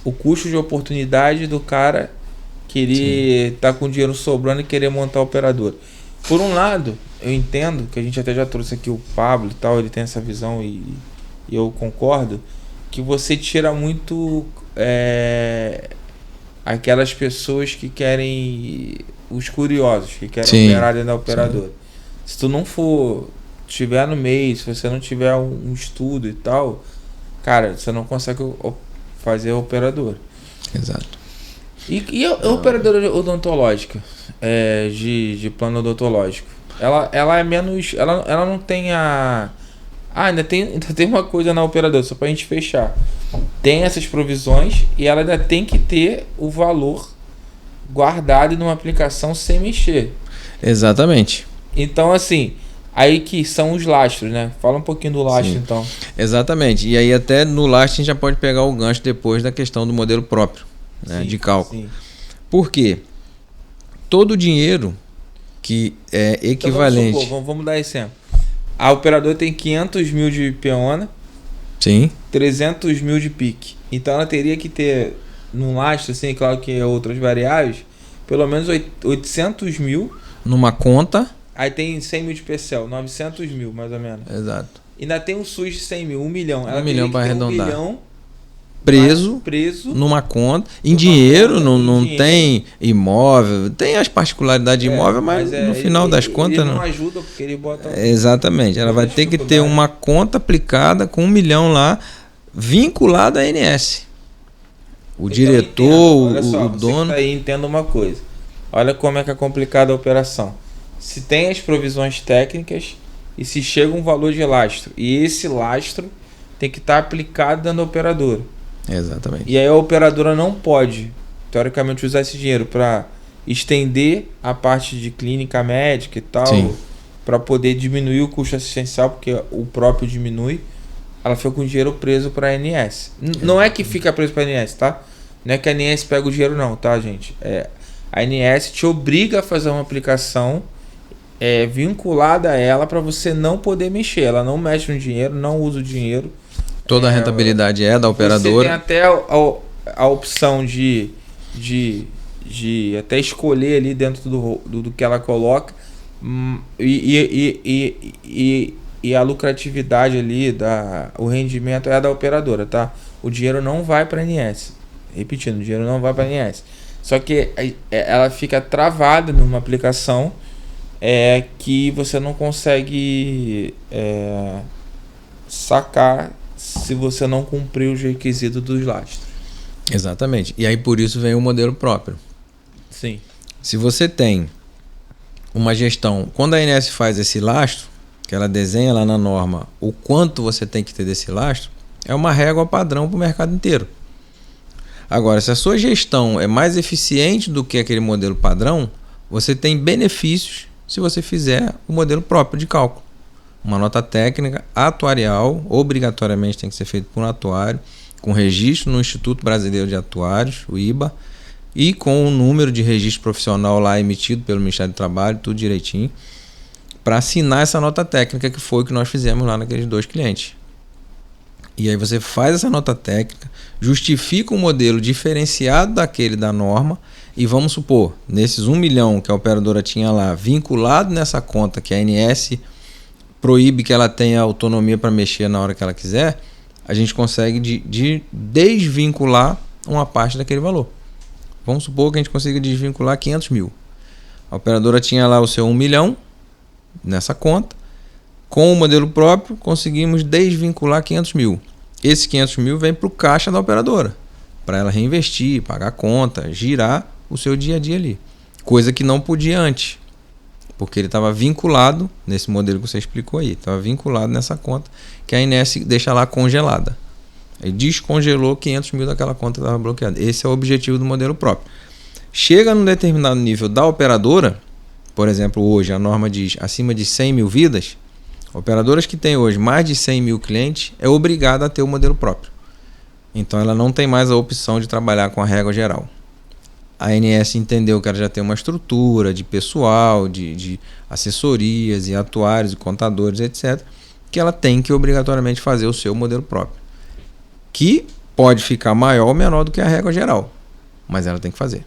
o custo de oportunidade do cara querer estar com dinheiro sobrando e querer montar a operadora? Por um lado, eu entendo, que a gente até já trouxe aqui o Pablo e tal, ele tem essa visão e eu concordo, que você tira muito aquelas pessoas que querem, os curiosos, que querem operar dentro da operadora. Sim. Se tu não tiver no meio, se você não tiver um estudo e tal, cara, você não consegue fazer a operadora. Exato. E a operadora odontológica, de plano odontológico, ela é menos, ela não tem ainda tem uma coisa na operadora, só pra gente fechar. Tem essas provisões e ela ainda tem que ter o valor guardado numa aplicação sem mexer. Exatamente. Então, assim, aí que são os lastros, né? Fala um pouquinho do lastro, então. Exatamente. E aí até no lastro a gente já pode pegar o gancho depois da questão do modelo próprio, né, de cálculo. Sim. Por quê? Todo o dinheiro que é equivalente... Então, vamos dar exemplo. A operadora tem 500 mil de peona, sim, 300 mil de PIC. Então ela teria que ter, num lastro, assim, claro que outras variáveis, pelo menos 800 mil. Numa conta. Aí tem 100 mil de PCL, 900 mil mais ou menos. Exato. Ainda tem um SUS de 100 mil, 1 milhão. Ela 1 milhão para arredondar. 1 milhão preso numa conta, em dinheiro, não tem imóvel, tem as particularidades de imóvel, mas no final das contas não ajuda porque ele bota. Exatamente, ela vai ter que ter uma conta aplicada com 1 milhão lá, vinculada à ANS. O então, diretor, olha só, o dono. Aí entenda uma coisa. Olha como é que é complicada a operação. Se tem as provisões técnicas e se chega um valor de lastro, e esse lastro tem que estar aplicado dentro da operadora. Exatamente. E aí a operadora não pode, teoricamente, usar esse dinheiro para estender a parte de clínica médica e tal, para poder diminuir o custo assistencial, porque o próprio diminui. Ela fica com o dinheiro preso para a ANS. Não é que fica preso para a ANS, tá? Não é que a ANS pega o dinheiro não, tá, gente? A ANS te obriga a fazer uma aplicação vinculada a ela para você não poder mexer. Ela não mexe no dinheiro, não usa o dinheiro. Toda a rentabilidade é da operadora. Você tem até a opção de até escolher ali dentro do que ela coloca e a lucratividade ali, o rendimento é da operadora, tá? O dinheiro não vai para a ANS. Repetindo, o dinheiro não vai para a ANS. Só que ela fica travada numa aplicação que você não consegue sacar se você não cumprir os requisitos dos lastros. Exatamente. E aí por isso vem o modelo próprio. Sim. Se você tem uma gestão, quando a ANS faz esse lastro, que ela desenha lá na norma o quanto você tem que ter desse lastro, é uma régua padrão para o mercado inteiro. Agora, se a sua gestão é mais eficiente do que aquele modelo padrão, você tem benefícios se você fizer o modelo próprio de cálculo. Uma nota técnica atuarial, obrigatoriamente tem que ser feito por um atuário, com registro no Instituto Brasileiro de Atuários, o IBA, e com o número de registro profissional lá emitido pelo Ministério do Trabalho, tudo direitinho, para assinar essa nota técnica, que foi o que nós fizemos lá naqueles 2 clientes. E aí você faz essa nota técnica, justifica um modelo diferenciado daquele da norma, e vamos supor, nesses 1 milhão que a operadora tinha lá, vinculado nessa conta que a ANS proíbe que ela tenha autonomia para mexer na hora que ela quiser, a gente consegue desvincular uma parte daquele valor. Vamos supor que a gente consiga desvincular 500 mil. A operadora tinha lá o seu 1 milhão nessa conta. Com o modelo próprio, conseguimos desvincular 500 mil. Esses 500 mil vem para o caixa da operadora, para ela reinvestir, pagar conta, girar o seu dia a dia ali. Coisa que não podia antes. Porque ele estava vinculado, nesse modelo que você explicou aí, estava vinculado nessa conta que a ANS deixa lá congelada. Ele descongelou 500 mil daquela conta que estava bloqueada. Esse é o objetivo do modelo próprio. Chega num determinado nível da operadora, por exemplo, hoje a norma diz acima de 100 mil vidas, operadoras que têm hoje mais de 100 mil clientes é obrigada a ter o modelo próprio. Então ela não tem mais a opção de trabalhar com a régua geral. A ANS entendeu que ela já tem uma estrutura de pessoal, de assessorias e atuários e contadores, etc., que ela tem que obrigatoriamente fazer o seu modelo próprio, que pode ficar maior ou menor do que a régua geral, mas ela tem que fazer.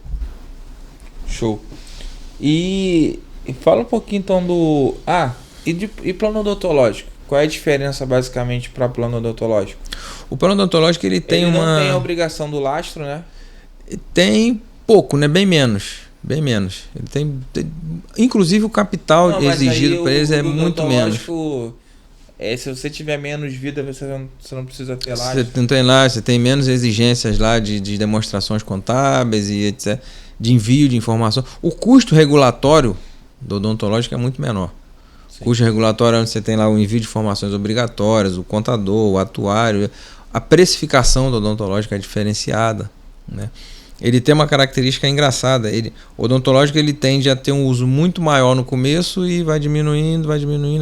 Show. E fala um pouquinho então do... E plano odontológico? Qual é a diferença basicamente para plano odontológico? O plano odontológico ele tem não uma... tem a obrigação do lastro, né? Tem pouco, né? Bem menos. Ele tem inclusive o capital exigido para eles é muito menos. Se você tiver menos vida, você não precisa ter lastro. Você não tem lastro, você tem menos exigências lá de demonstrações contábeis e etc., de envio de informação. O custo regulatório do odontológico é muito menor. O custo regulatório é onde você tem lá o envio de informações obrigatórias, o contador, o atuário, a precificação do odontológico é diferenciada, né? Ele tem uma característica engraçada. O odontológico ele tende a ter um uso muito maior no começo e vai diminuindo,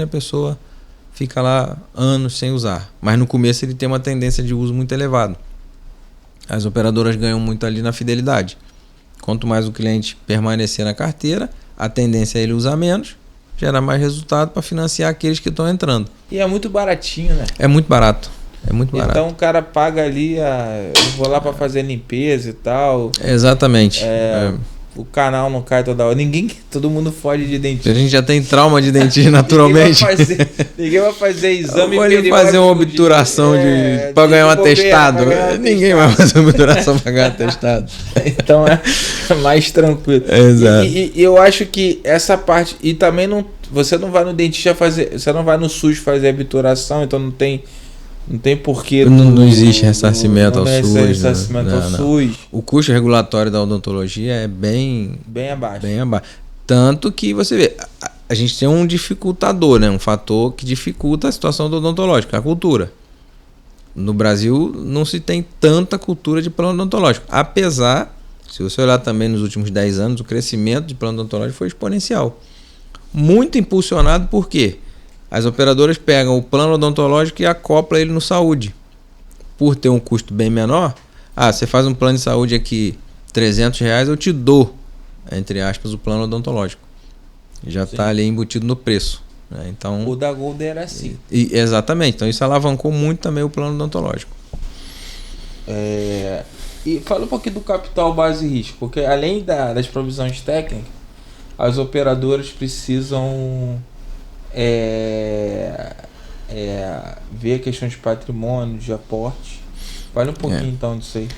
a pessoa fica lá anos sem usar. Mas no começo ele tem uma tendência de uso muito elevado. As operadoras ganham muito ali na fidelidade. Quanto mais o cliente permanecer na carteira, a tendência é ele usar menos, gera mais resultado para financiar aqueles que estão entrando. E é muito baratinho, né? É muito barato. Então o cara paga ali, eu vou lá para fazer limpeza e tal. Exatamente. O canal não cai toda hora. Todo mundo foge de dentista. A gente já tem trauma de dentista naturalmente. Ninguém vai fazer exame. Pode fazer uma obturação para ganhar um atestado. Ninguém vai fazer uma obturação para ganhar atestado. Então é mais tranquilo. Exato. E eu acho que essa parte... E também você não vai no dentista fazer... Você não vai no SUS fazer obturação, então não tem porquê. Não existe ressarcimento ao SUS. Ressarcimento ao SUS. O custo regulatório da odontologia é bem abaixo. Tanto que você vê, a gente tem um dificultador, né? Um fator que dificulta a situação do odontológico, a cultura. No Brasil não se tem tanta cultura de plano odontológico. Apesar, se você olhar também nos últimos 10 anos, o crescimento de plano odontológico foi exponencial. Muito impulsionado por quê? As operadoras pegam o plano odontológico e acoplam ele no saúde. Por ter um custo bem menor, você faz um plano de saúde aqui, R$300, eu te dou, entre aspas, o plano odontológico. Já está ali embutido no preço, né? Então, o da Golden era assim. Exatamente, então isso alavancou muito também o plano odontológico. E fala um pouquinho do capital base e risco, porque além das provisões técnicas, as operadoras precisam... ver a questão de patrimônio, de aporte. Fale um pouquinho então disso aí.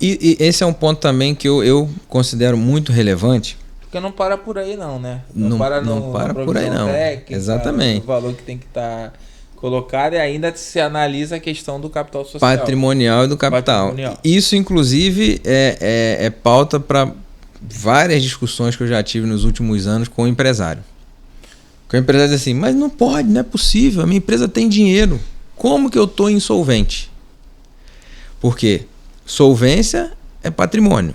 E esse é um ponto também que eu considero muito relevante. Porque não para por aí não, né? Não para por aí não. Técnica, exatamente. O valor que tem que estar colocado, e ainda se analisa a questão do capital social. Patrimonial e do capital. Isso inclusive é pauta para várias discussões que eu já tive nos últimos anos com o empresário. Porque o empresário diz assim, mas não pode, não é possível, a minha empresa tem dinheiro. Como que eu estou insolvente? Porque solvência é patrimônio.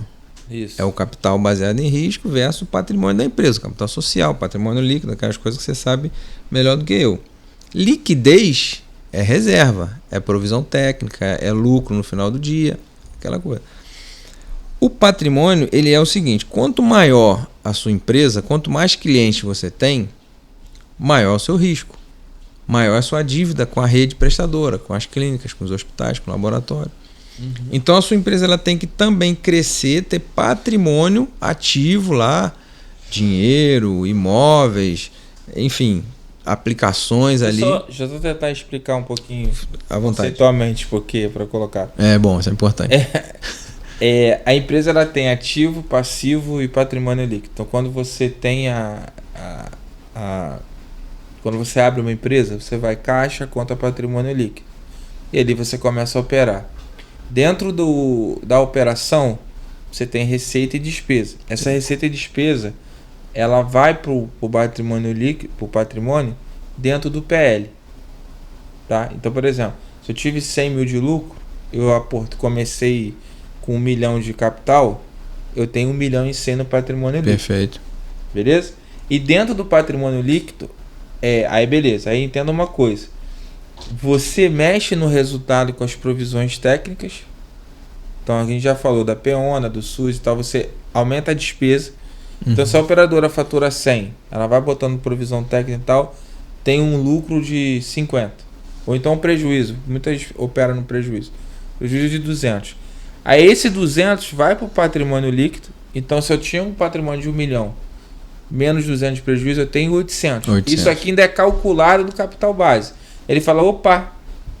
Isso. É o capital baseado em risco versus o patrimônio da empresa, o capital social, patrimônio líquido, aquelas coisas que você sabe melhor do que eu. Liquidez é reserva, é provisão técnica, é lucro no final do dia, aquela coisa. O patrimônio, ele é o seguinte, quanto maior a sua empresa, quanto mais clientes você tem, maior o seu risco, maior a sua dívida com a rede prestadora, com as clínicas, com os hospitais, com o laboratório. Então a sua empresa ela tem que também crescer, ter patrimônio ativo lá, dinheiro, imóveis, enfim, aplicações ali. Deixa eu tentar explicar um pouquinho à vontade. Conceitualmente, porque para colocar. É bom, isso é importante. A empresa ela tem ativo, passivo e patrimônio líquido. Então quando você tem quando você abre uma empresa, você vai caixa, conta patrimônio líquido. E ali você começa a operar. Dentro da operação, você tem receita e despesa. Essa receita e despesa, ela vai para o patrimônio líquido, pro patrimônio, dentro do PL. Tá? Então, por exemplo, se eu tive 100 mil de lucro, eu comecei com 1 milhão de capital, eu tenho 1 milhão e 100 no patrimônio líquido. Perfeito. Beleza? E dentro do patrimônio líquido, aí beleza, aí entenda uma coisa. Você mexe no resultado com as provisões técnicas, Então a gente já falou da PEONA, do SUS e tal, você aumenta a despesa. Então se a operadora fatura 100, ela vai botando provisão técnica e tal, tem um lucro de 50. Ou então um prejuízo, muitas operam no prejuízo de 200. Aí esse 200 vai para o patrimônio líquido. Então se eu tinha um patrimônio de 1 milhão, menos 200 de prejuízo, eu tenho 800. Isso aqui ainda é calculado do capital base. Ele fala, opa,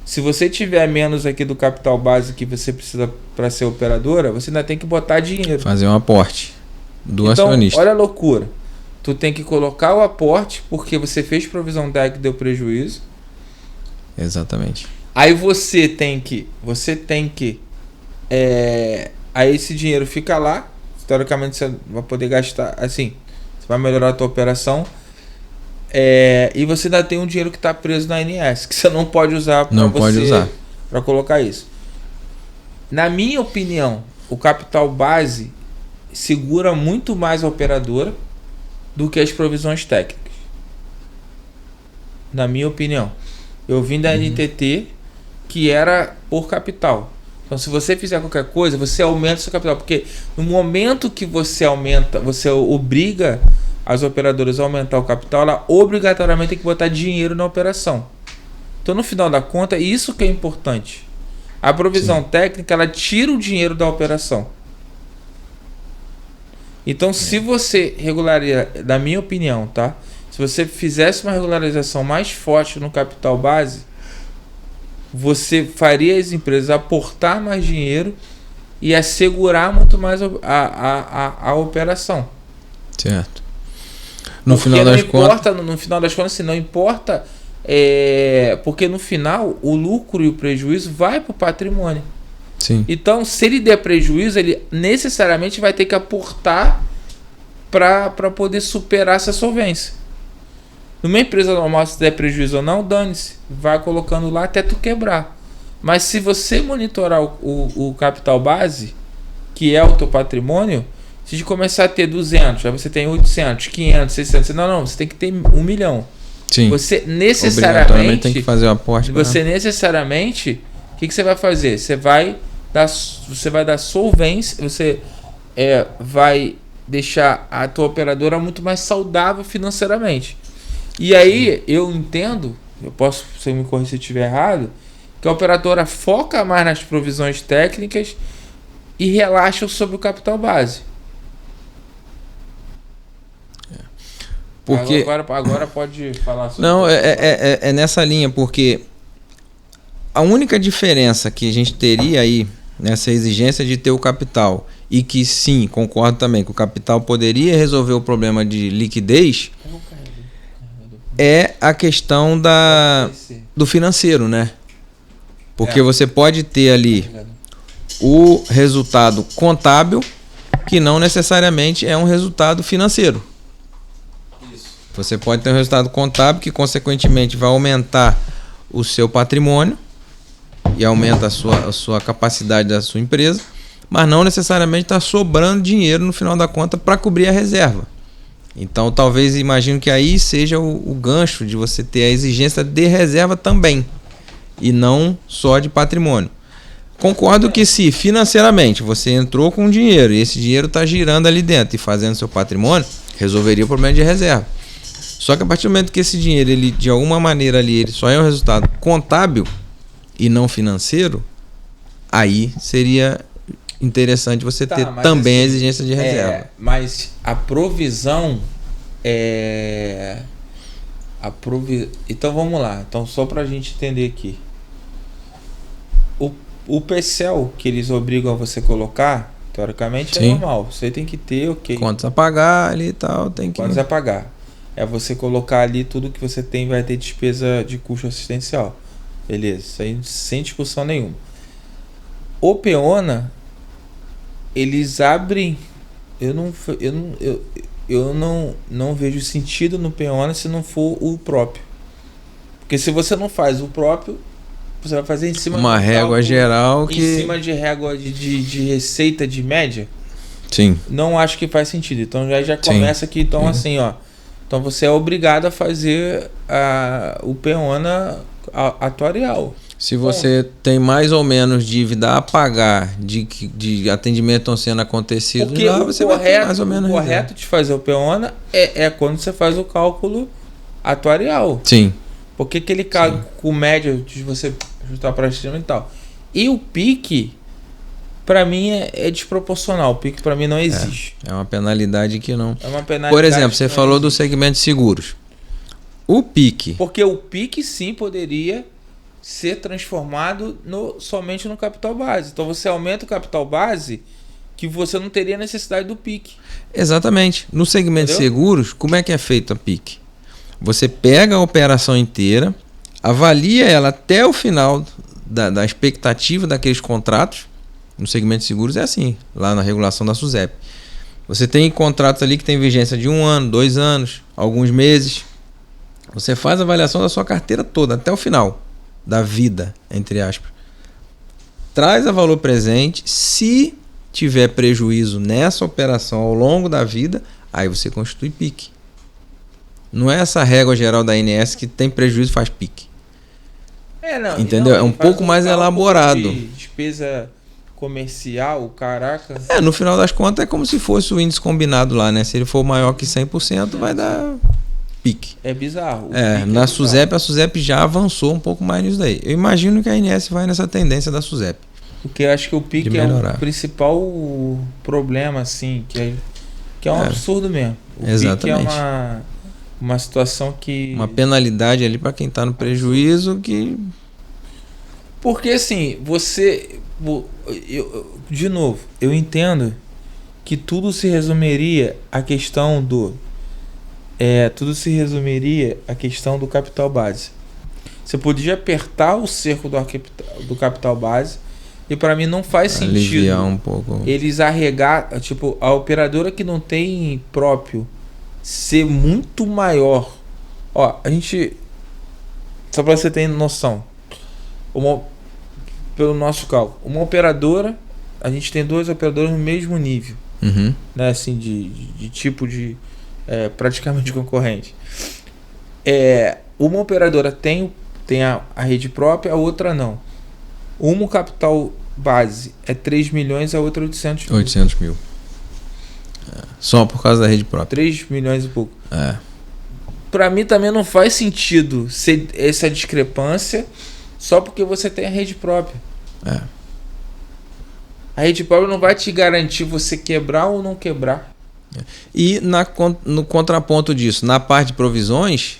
se você tiver menos aqui do capital base que você precisa para ser operadora, você ainda tem que botar dinheiro. Fazer um aporte do então, acionista. Olha a loucura. Tu tem que colocar o aporte porque você fez provisão técnica e deu prejuízo. Exatamente. Aí você tem que aí esse dinheiro fica lá. Teoricamente você vai poder gastar, assim, você vai melhorar a tua operação. E você ainda tem um dinheiro que está preso na ANS, que você não pode usar para colocar isso. Na minha opinião, o capital base segura muito mais a operadora do que as provisões técnicas. Na minha opinião. Eu vim da NTT, que era por capital. Então, se você fizer qualquer coisa, você aumenta o seu capital. Porque no momento que você aumenta, você obriga as operadoras a aumentar o capital, ela obrigatoriamente tem que botar dinheiro na operação. Então, no final da conta, isso que é importante. A provisão técnica, ela tira o dinheiro da operação. Então, se você regularizar, na minha opinião, tá? Se você fizesse uma regularização mais forte no capital base, você faria as empresas aportar mais dinheiro e assegurar muito mais a operação. Certo. No final das contas, assim, não importa, porque no final o lucro e o prejuízo vai para o patrimônio. Sim. Então, se ele der prejuízo, ele necessariamente vai ter que aportar para poder superar essa solvência. Numa empresa normal, se der prejuízo ou não, dane-se. Vai colocando lá até tu quebrar. Mas se você monitorar o capital base, que é o teu patrimônio, se de começar a ter 200, aí você tem 800, 500, 600, não, você tem que ter 1 milhão. Sim. Você necessariamente tem que fazer o aporte. Você necessariamente, o que você vai fazer? Você vai dar solvência, você vai deixar a tua operadora muito mais saudável financeiramente. E aí eu entendo, você me corrigir se eu estiver errado, que a operadora foca mais nas provisões técnicas e relaxa sobre o capital base. Porque agora pode falar sobre não, é nessa linha, porque a única diferença que a gente teria aí nessa exigência de ter o capital, e que sim, concordo também que o capital poderia resolver o problema de liquidez, é a questão do financeiro, né? Porque você pode ter ali o resultado contábil, que não necessariamente é um resultado financeiro. Você pode ter um resultado contábil que, consequentemente, vai aumentar o seu patrimônio e aumenta a sua capacidade da sua empresa, mas não necessariamente está sobrando dinheiro no final da conta para cobrir a reserva. Então, talvez, imagino que aí seja o gancho de você ter a exigência de reserva também, e não só de patrimônio. Concordo que se financeiramente você entrou com dinheiro e esse dinheiro está girando ali dentro e fazendo seu patrimônio, resolveria o problema de reserva. Só que a partir do momento que esse dinheiro, ele, de alguma maneira ali, ele só é um resultado contábil e não financeiro, aí seria interessante você ter também a exigência de reserva. Mas a provisão Então vamos lá. Então, só para a gente entender aqui. O PCL que eles obrigam a você colocar, teoricamente, é normal. Você tem que ter, contas a pagar ali e tal. Contas a pagar. É você colocar ali tudo que você tem, vai ter despesa de custo assistencial. Beleza, isso aí sem discussão nenhuma. O PEONA, eles abrem. Eu não vejo sentido no PEONA se não for o próprio. Porque se você não faz o próprio, você vai fazer em cima uma régua geral em cima de régua de receita de média. Sim. Não acho que faz sentido. Então já começa aqui, então assim, ó. Então você é obrigado a fazer o PEONA atuarial. Se você tem mais ou menos dívida a pagar de atendimento estão sendo acontecido, porque lá você vai ter mais ou menos. O correto de fazer o PEONA é quando você faz o cálculo atuarial. Sim. Porque aquele cálculo médio de você ajustar para cima e tal. E o PIC, para mim, é desproporcional. O PIC para mim não existe. É uma penalidade que não... É uma penalidade. Por exemplo, você falou do segmento de seguros. O PIC... Porque o PIC, sim, poderia ser transformado somente no capital base. Então você aumenta o capital base que você não teria necessidade do PIC. Exatamente. No segmento de seguros, como é que é feito a PIC? Você pega a operação inteira, avalia ela até o final da expectativa daqueles contratos. No segmento de seguros é assim, lá na regulação da SUSEP. Você tem contratos ali que tem vigência de 1 ano, 2 anos, alguns meses. Você faz a avaliação da sua carteira toda, até o final da vida, entre aspas. Traz a valor presente. Se tiver prejuízo nessa operação ao longo da vida, aí você constitui PIC. Não é essa régua geral da ANS que tem prejuízo e faz PIC. Não. Entendeu? É um pouco mais elaborado. De despesa comercial, caraca. No final das contas é como se fosse o índice combinado lá, né? Se ele for maior que 100%, vai dar PIC. É bizarro. Na SUSEP, a SUSEP já avançou um pouco mais nisso daí. Eu imagino que a ANS vai nessa tendência da SUSEP. Porque eu acho que o PIC é o principal problema, assim, que é um absurdo mesmo. O Exatamente. PIC é uma situação que... Uma penalidade ali para quem está no prejuízo que... Porque assim, de novo, eu entendo que tudo se resumiria à questão do... tudo se resumiria à questão do capital base. Você podia apertar o cerco do capital base e para mim não faz sentido um pouco. Eles arregar, tipo, a operadora que não tem próprio ser muito maior. Ó, a gente, só para você ter noção, pelo nosso cálculo, uma operadora, a gente tem 2 operadoras no mesmo nível, né, assim, de tipo de praticamente concorrente. Uma operadora tem a rede própria, a outra não. Uma capital base é 3 milhões, a outra 800 mil. 800 mil. Só por causa da rede própria. 3 milhões e pouco. Pra mim também não faz sentido ser essa discrepância só porque você tem a rede própria. A rede própria não vai te garantir você quebrar ou não quebrar. E no contraponto disso, na parte de provisões,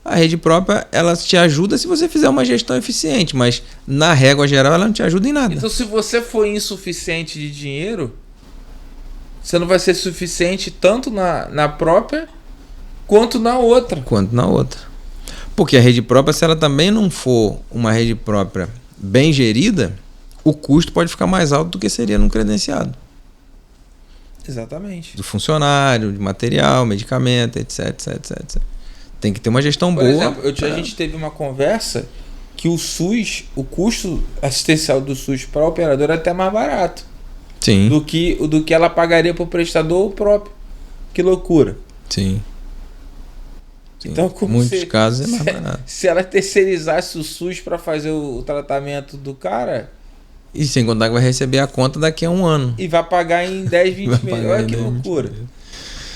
a rede própria ela te ajuda se você fizer uma gestão eficiente, mas na régua geral ela não te ajuda em nada. Então se você for insuficiente de dinheiro, você não vai ser suficiente tanto na própria quanto na outra. Porque a rede própria, se ela também não for uma rede própria bem gerida, o custo pode ficar mais alto do que seria num credenciado. Exatamente. Do funcionário, de material, medicamento, etc. Tem que ter uma gestão boa. Por exemplo, a gente teve uma conversa que o SUS, o custo assistencial do SUS para a operadora é até mais barato. Sim. Do que ela pagaria para o prestador próprio. Que loucura. Sim. Então, muitos casos é mais barato. Se ela terceirizasse o SUS para fazer o tratamento do cara... E sem contar que vai receber a conta daqui a 1 ano. E vai pagar em 10, 20 milhões. Olha que loucura.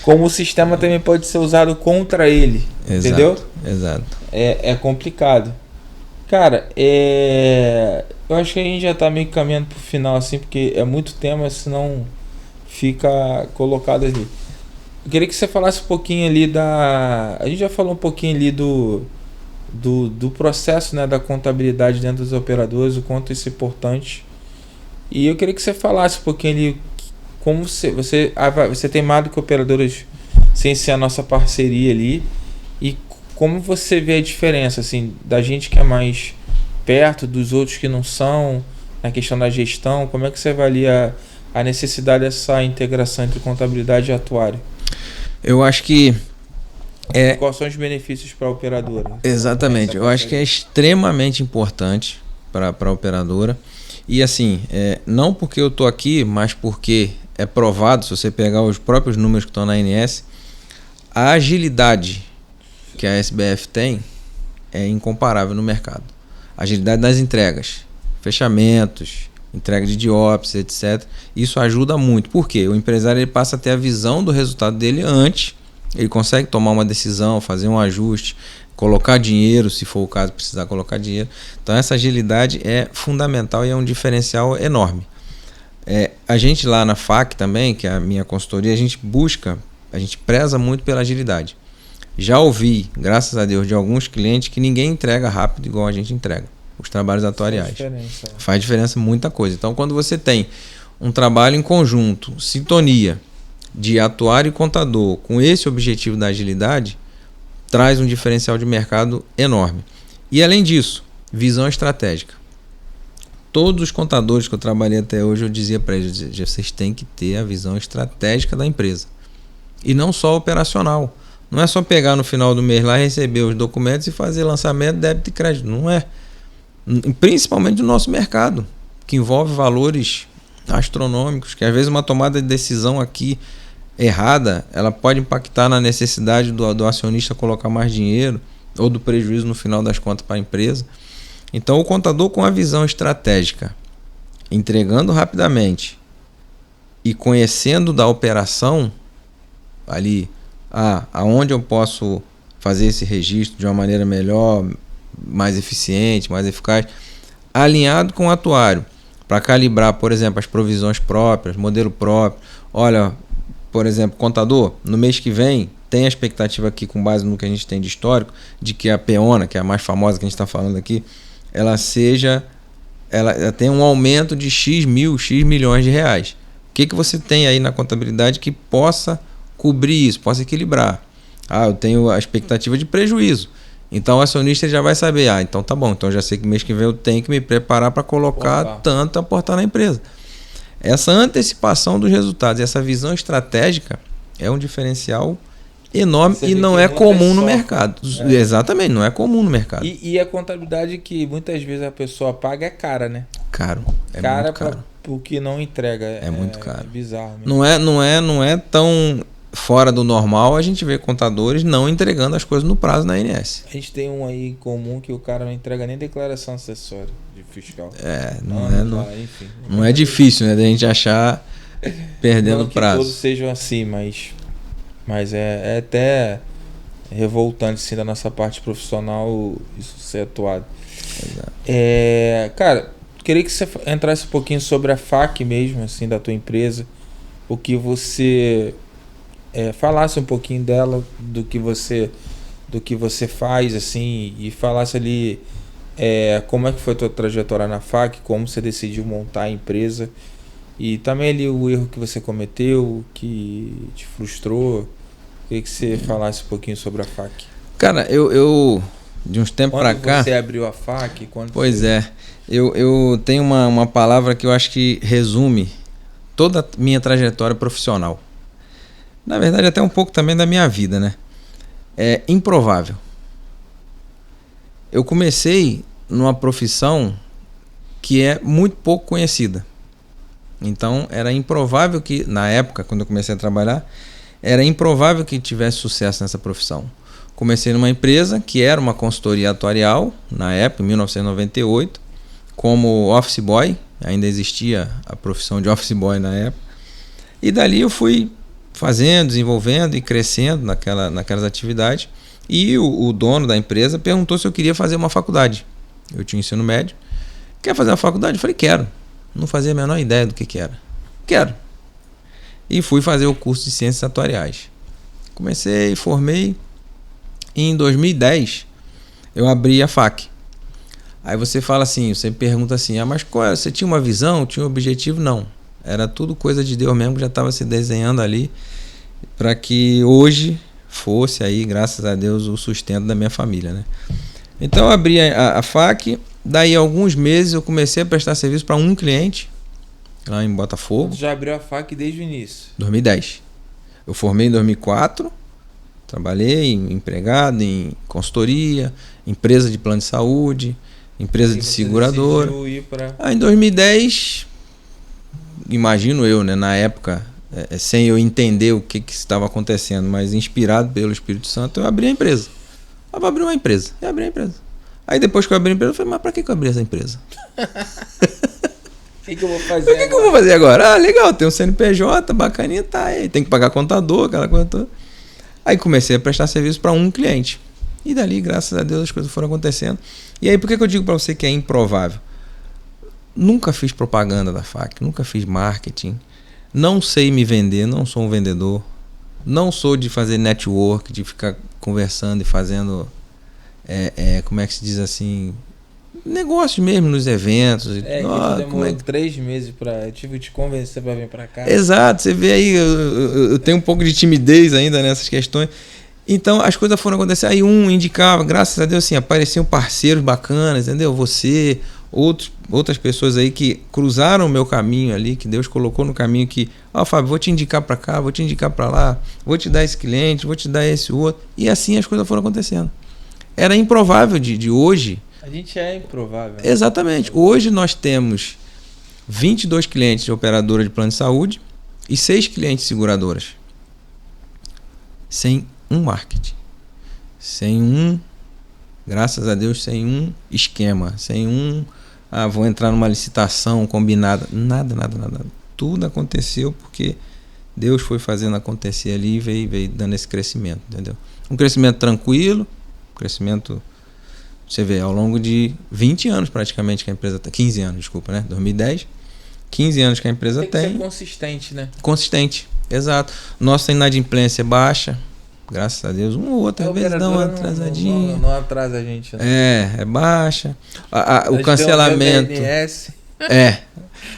Como o sistema também pode ser usado contra ele. Exato, entendeu? Exato. É complicado. Cara, eu acho que a gente já tá meio caminhando pro final, assim, porque é muito tema, senão fica colocado ali. Eu queria que você falasse um pouquinho ali A gente já falou um pouquinho ali do processo, né, da contabilidade dentro dos operadores, o quanto isso é importante. E eu queria que você falasse um pouquinho ali como você tem mais do que operadoras sem ser a nossa parceria ali, e como você vê a diferença, assim, da gente que é mais perto, dos outros que não são, na questão da gestão. Como é que você avalia a necessidade dessa integração entre contabilidade e atuário? Eu acho que quais são os benefícios para a operadora? Exatamente, eu acho que é extremamente importante para a operadora. E assim, não porque eu estou aqui, mas porque é provado, se você pegar os próprios números que estão na ANS, a agilidade que a SBF tem é incomparável no mercado. agilidade nas entregas, fechamentos, entrega de diópsis, etc. Isso ajuda muito. Por quê? O empresário ele passa a ter a visão do resultado dele antes, ele consegue tomar uma decisão, fazer um ajuste, colocar dinheiro, se for o caso, precisar colocar dinheiro. Então essa agilidade é fundamental e é um diferencial enorme. A gente lá na FAC também, que é a minha consultoria, a gente preza muito pela agilidade. Já ouvi, graças a Deus, de alguns clientes que ninguém entrega rápido igual a gente entrega os trabalhos atuariais. Faz diferença muita coisa. Então, quando você tem um trabalho em conjunto, sintonia de atuário e contador com esse objetivo da agilidade, traz um diferencial de mercado enorme. E além disso, visão estratégica. Todos os contadores que eu trabalhei até hoje, eu dizia para eles, vocês têm que ter a visão estratégica da empresa. E não só operacional. Não é só pegar no final do mês lá, receber os documentos e fazer lançamento, débito e crédito. Não é. Principalmente no nosso mercado, que envolve valores astronômicos, que às vezes uma tomada de decisão aqui errada, ela pode impactar na necessidade do acionista colocar mais dinheiro ou do prejuízo no final das contas para a empresa. Então o contador com a visão estratégica, entregando rapidamente e conhecendo da operação ali, aonde eu posso fazer esse registro de uma maneira melhor, mais eficiente, mais eficaz, alinhado com o atuário, para calibrar, por exemplo, as provisões próprias, modelo próprio. Olha, por exemplo, contador, no mês que vem, tem a expectativa aqui, com base no que a gente tem de histórico, de que a Peona, que é a mais famosa que a gente está falando aqui, ela tem um aumento de X milhões de reais. O que você tem aí na contabilidade que possa cobrir isso, possa equilibrar? Eu tenho a expectativa de prejuízo. Então o acionista já vai saber, então tá bom, então já sei que mês que vem eu tenho que me preparar para colocar tanto a aportar na empresa. Essa antecipação dos resultados, essa visão estratégica é um diferencial enorme e não é comum no mercado. Exatamente, não é comum no mercado. E a contabilidade que muitas vezes a pessoa paga é cara, né? Caro. Cara, muito caro. O que não entrega. É muito caro. É bizarro mesmo. Não é tão fora do normal a gente vê contadores não entregando as coisas no prazo na ANS. A gente tem um aí em comum que o cara não entrega nem declaração acessória de fiscal. Não é difícil, né, da gente achar perdendo não prazo. Não que todos sejam assim, mas é até revoltante assim, da nossa parte profissional isso ser atuado. Exato. Cara, queria que você entrasse um pouquinho sobre a FAC mesmo, assim, da tua empresa, o que você falasse um pouquinho dela, do que você faz, assim, e falasse ali como é que foi a tua trajetória na FAC, como você decidiu montar a empresa e também ali o erro que você cometeu, que te frustrou. Queria que você falasse um pouquinho sobre a FAC. Cara, eu de uns tempos para cá... Quando você abriu a FAC? Eu tenho uma palavra que eu acho que resume toda a minha trajetória profissional. Na verdade, até um pouco também da minha vida, né? É improvável. Eu comecei numa profissão que é muito pouco conhecida. Então, era improvável que, na época, quando eu comecei a trabalhar, era improvável que tivesse sucesso nessa profissão. Comecei numa empresa que era uma consultoria atuarial, na época, em 1998, como office boy. Ainda existia a profissão de office boy na época. E dali eu fui fazendo, desenvolvendo e crescendo naquelas atividades. E o dono da empresa perguntou se eu queria fazer uma faculdade. Eu tinha ensino médio. Quer fazer uma faculdade? Eu falei, quero. Não fazia a menor ideia do que era. Quero. E fui fazer o curso de Ciências Atuariais. Comecei, formei. E em 2010, eu abri a FAC. Aí você fala assim, você pergunta assim, mas qual era? Você tinha uma visão, tinha um objetivo? Não. Era tudo coisa de Deus mesmo, que já estava se desenhando ali para que hoje fosse aí, graças a Deus, o sustento da minha família, né? Então eu abri a FAC, daí alguns meses eu comecei a prestar serviço para um cliente lá em Botafogo. Você já abriu a FAC desde o início? 2010. Eu formei em 2004, trabalhei empregado em consultoria, empresa de plano de saúde, empresa de seguradora. Em 2010, imagino eu, né, na época, sem eu entender o que estava acontecendo, mas inspirado pelo Espírito Santo, eu abri a empresa. Eu vou abrir uma empresa. Eu abri a empresa. Aí depois que eu abri a empresa, eu falei, mas pra que eu abri essa empresa? O que eu vou fazer? O que eu vou fazer agora? Ah, legal, tem um CNPJ, bacaninha, tá aí. Tem que pagar contador, aquela coisa toda. Aí comecei a prestar serviço para um cliente. E dali, graças a Deus, as coisas foram acontecendo. E aí, por que eu digo para você que é improvável? Nunca fiz propaganda da FAC, nunca fiz marketing. Não sei me vender, não sou um vendedor. Não sou de fazer network, de ficar conversando e fazendo, como é que se diz assim, negócio mesmo nos eventos. Demorou 3 meses eu tive que te convencer para vir para cá. Exato, você vê aí, eu tenho um pouco de timidez ainda nessas questões. Então as coisas foram acontecer, aí um indicava, graças a Deus, assim, apareciam parceiros bacanas, entendeu? Você, outras pessoas aí que cruzaram o meu caminho ali, que Deus colocou no caminho que, Fábio, vou te indicar para cá, vou te indicar para lá, vou te dar esse cliente, vou te dar esse outro. E assim as coisas foram acontecendo. Era improvável de hoje. A gente é improvável. Exatamente. Hoje nós temos 22 clientes de operadora de plano de saúde e 6 clientes seguradoras. Sem um marketing. Graças a Deus, sem um esquema, sem vou entrar numa licitação combinada. Nada. Tudo aconteceu porque Deus foi fazendo acontecer ali e veio dando esse crescimento, entendeu? Um crescimento tranquilo, crescimento, você vê, ao longo de 20 anos praticamente que a empresa tem, 15 anos, desculpa, né? 2010, 15 anos que a empresa tem. Tem que ser consistente, né? Consistente, exato. Nossa inadimplência é baixa, graças a Deus. Um ou outro, às vezes dá uma atrasadinha. Não atrasa a gente, né? É baixa. O cancelamento.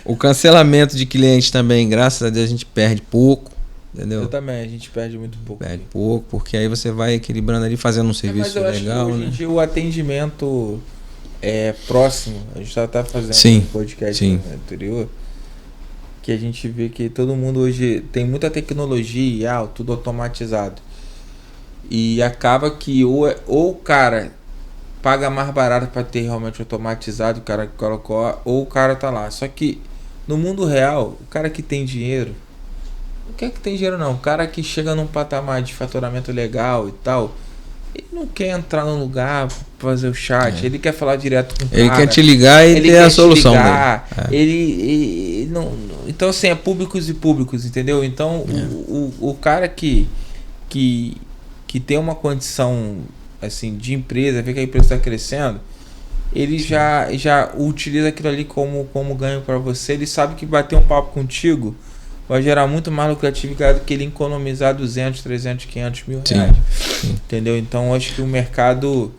O cancelamento de clientes também, graças a Deus, a gente perde pouco. Entendeu? Eu também, a gente perde muito pouco. Perde pouco, porque aí você vai equilibrando ali, fazendo um serviço legal. Mas eu acho que hoje em dia o atendimento é próximo. A gente já está fazendo um podcast anterior, que a gente vê que todo mundo hoje tem muita tecnologia, tudo automatizado. E acaba que ou o cara paga mais barato para ter realmente automatizado, o cara que colocou, ou o cara tá lá. Só que no mundo real, o cara que tem dinheiro, não quer que tem dinheiro não, o cara que chega num patamar de faturamento legal e tal, ele não quer entrar num lugar pra fazer o chat, ele quer falar direto com o cara. Ele quer te ligar e ter a solução dele. Ele não, então assim, é públicos e públicos, entendeu? Então o cara que tem uma condição assim de empresa, vê que a empresa está crescendo, ele já utiliza aquilo ali como ganho para você. Ele sabe que bater um papo contigo vai gerar muito mais lucratividade do que ele economizar 200, 300, 500 mil reais. Sim. Entendeu? Então acho que o mercado